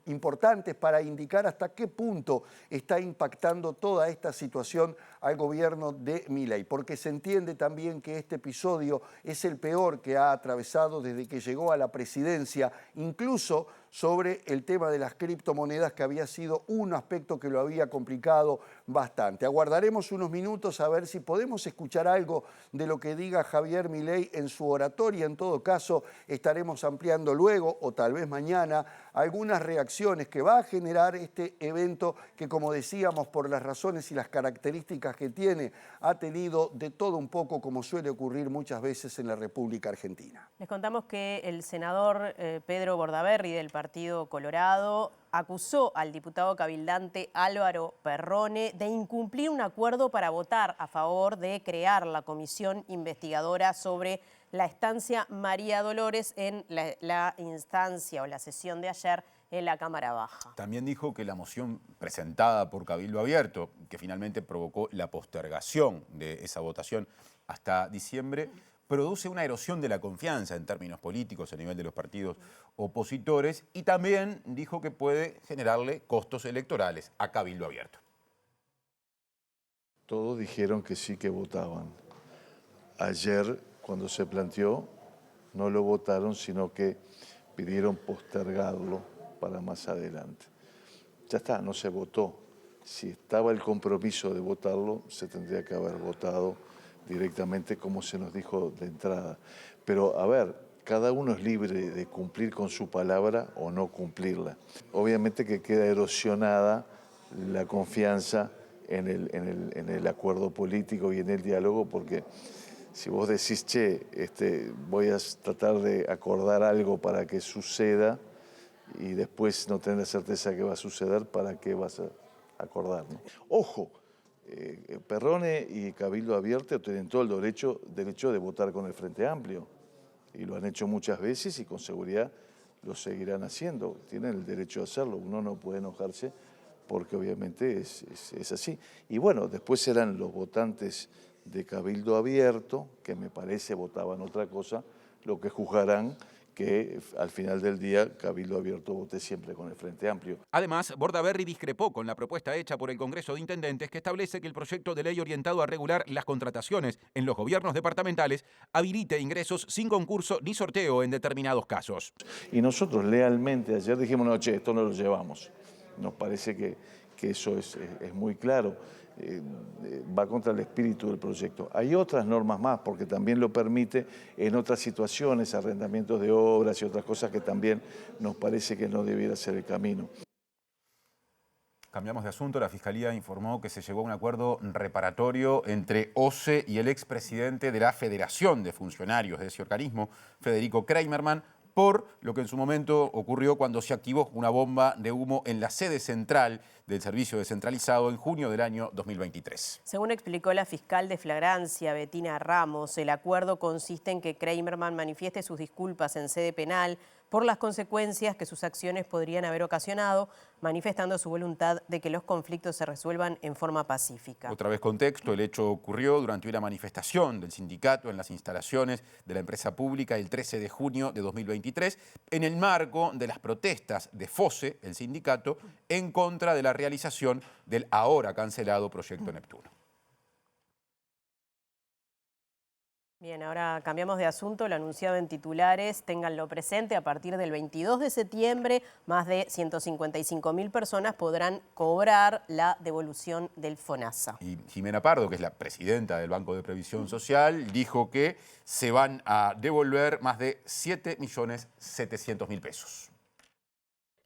importantes para indicar hasta qué punto está impactando toda esta situación al gobierno de Milei, porque se entiende también que este episodio es el peor que ha atravesado desde que llegó a la presidencia, incluso sobre el tema de las criptomonedas, que había sido un aspecto que lo había complicado bastante. Aguardaremos unos minutos a ver si podemos escuchar algo de lo que diga Javier Milei en su oratoria. En todo caso, estaremos ampliando luego, o tal vez mañana, algunas reacciones que va a generar este evento que, como decíamos, por las razones y las características que tiene, ha tenido de todo un poco, como suele ocurrir muchas veces en la República Argentina. Les contamos que el senador Pedro Bordaberry del Partido Partido Colorado acusó al diputado cabildante Álvaro Perrone de incumplir un acuerdo para votar a favor de crear la comisión investigadora sobre la estancia María Dolores en la instancia o la sesión de ayer en la Cámara Baja. También dijo que la moción presentada por Cabildo Abierto, que finalmente provocó la postergación de esa votación hasta diciembre, produce una erosión de la confianza en términos políticos a nivel de los partidos opositores, y también dijo que puede generarle costos electorales a Cabildo Abierto. Todos dijeron que sí que votaban. Ayer, cuando se planteó, no lo votaron, sino que pidieron postergarlo para más adelante. Ya está, no se votó. Si estaba el compromiso de votarlo, se tendría que haber votado directamente como se nos dijo de entrada. Pero, a ver, cada uno es libre de cumplir con su palabra o no cumplirla. Obviamente que queda erosionada la confianza en el acuerdo político y en el diálogo, porque si vos decís, che, voy a tratar de acordar algo para que suceda y después no tenés la certeza que va a suceder, ¿para qué vas a acordar, ¿no? Ojo, Perrone y Cabildo Abierto tienen todo el derecho de votar con el Frente Amplio, y lo han hecho muchas veces y con seguridad lo seguirán haciendo. Tienen el derecho de hacerlo, uno no puede enojarse porque obviamente es así. Y bueno, después serán los votantes de Cabildo Abierto, que me parece votaban otra cosa, lo que juzgarán que al final del día Cabildo Abierto vote siempre con el Frente Amplio. Además, Bordaberry discrepó con la propuesta hecha por el Congreso de Intendentes, que establece que el proyecto de ley orientado a regular las contrataciones en los gobiernos departamentales habilite ingresos sin concurso ni sorteo en determinados casos. Y nosotros lealmente ayer dijimos, no, che, esto no lo llevamos. Nos parece que eso es muy claro. Va contra el espíritu del proyecto. Hay otras normas más, porque también lo permite en otras situaciones, arrendamientos de obras y otras cosas que también nos parece que no debiera ser el camino. Cambiamos de asunto. La Fiscalía informó que se llegó a un acuerdo reparatorio entre OCE y el expresidente de la Federación de Funcionarios de ese organismo, Federico Kramerman, por lo que en su momento ocurrió cuando se activó una bomba de humo en la sede central del servicio descentralizado en junio del año 2023. Según explicó la fiscal de flagrancia, Betina Ramos, el acuerdo consiste en que Kramerman manifieste sus disculpas en sede penal por las consecuencias que sus acciones podrían haber ocasionado, manifestando su voluntad de que los conflictos se resuelvan en forma pacífica. Otra vez contexto, el hecho ocurrió durante una manifestación del sindicato en las instalaciones de la empresa pública el 13 de junio de 2023, en el marco de las protestas de FOSE, el sindicato, en contra de la realización del ahora cancelado Proyecto Neptuno. Bien, ahora cambiamos de asunto, lo anunciado en titulares, ténganlo presente, a partir del 22 de septiembre, más de 155.000 personas podrán cobrar la devolución del FONASA. Y Jimena Pardo, que es la presidenta del Banco de Previsión Social, dijo que se van a devolver más de 7.700.000 pesos.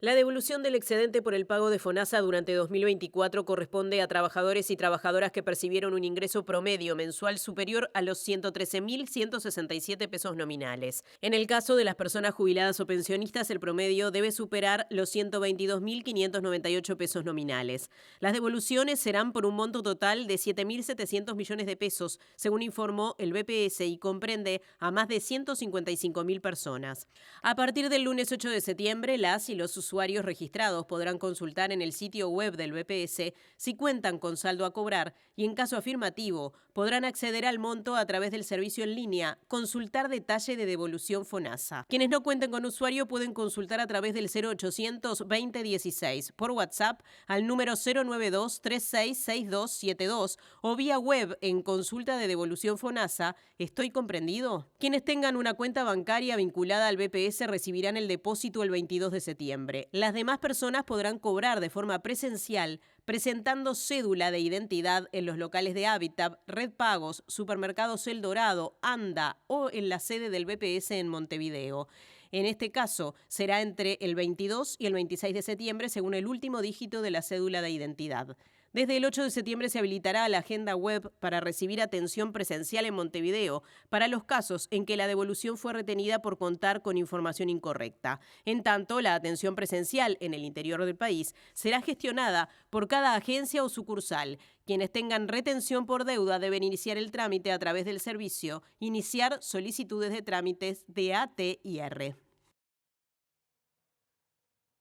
La devolución del excedente por el pago de FONASA durante 2024 corresponde a trabajadores y trabajadoras que percibieron un ingreso promedio mensual superior a los 113.167 pesos nominales. En el caso de las personas jubiladas o pensionistas, el promedio debe superar los 122.598 pesos nominales. Las devoluciones serán por un monto total de 7.700 millones de pesos, según informó el BPS, y comprende a más de 155.000 personas. A partir del lunes 8 de septiembre, las y los usuarios registrados podrán consultar en el sitio web del BPS si cuentan con saldo a cobrar y, en caso afirmativo, podrán acceder al monto a través del servicio en línea Consultar detalle de devolución FONASA. Quienes no cuenten con usuario pueden consultar a través del 0800 2016, por WhatsApp al número 092 366272 o vía web en Consulta de devolución FONASA. ¿Estoy comprendido? Quienes tengan una cuenta bancaria vinculada al BPS recibirán el depósito el 22 de septiembre. Las demás personas podrán cobrar de forma presencial presentando cédula de identidad en los locales de Habitat, Red Pagos, Supermercados El Dorado, ANDA o en la sede del BPS en Montevideo. En este caso, será entre el 22 y el 26 de septiembre según el último dígito de la cédula de identidad. Desde el 8 de septiembre se habilitará la agenda web para recibir atención presencial en Montevideo para los casos en que la devolución fue retenida por contar con información incorrecta. En tanto, la atención presencial en el interior del país será gestionada por cada agencia o sucursal. Quienes tengan retención por deuda deben iniciar el trámite a través del servicio Iniciar solicitudes de trámites de ATIR.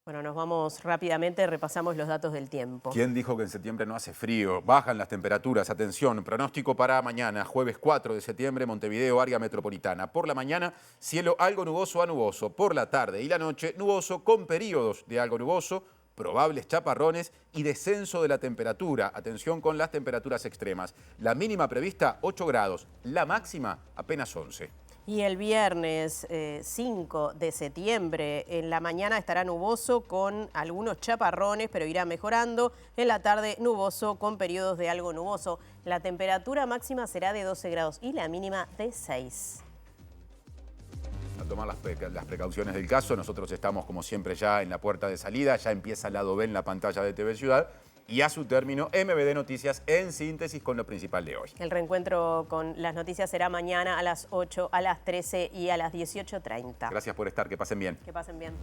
Bueno, nos vamos rápidamente, repasamos los datos del tiempo. ¿Quién dijo que en septiembre no hace frío? Bajan las temperaturas. Atención, pronóstico para mañana, jueves 4 de septiembre, Montevideo, área metropolitana. Por la mañana, cielo algo nuboso a nuboso. Por la tarde y la noche, nuboso con períodos de algo nuboso, probables chaparrones y descenso de la temperatura. Atención con las temperaturas extremas. La mínima prevista, 8 grados. La máxima, apenas 11. Y el viernes 5 de septiembre, en la mañana estará nuboso con algunos chaparrones, pero irá mejorando. En la tarde nuboso con periodos de algo nuboso. La temperatura máxima será de 12 grados y la mínima de 6. A tomar las precauciones del caso, nosotros estamos como siempre ya en la puerta de salida, ya empieza el lado B en la pantalla de TV Ciudad. Y a su término, MBD Noticias en síntesis con lo principal de hoy. El reencuentro con las noticias será mañana a las 8, a las 13 y a las 18:30. Gracias por estar, que pasen bien. Que pasen bien.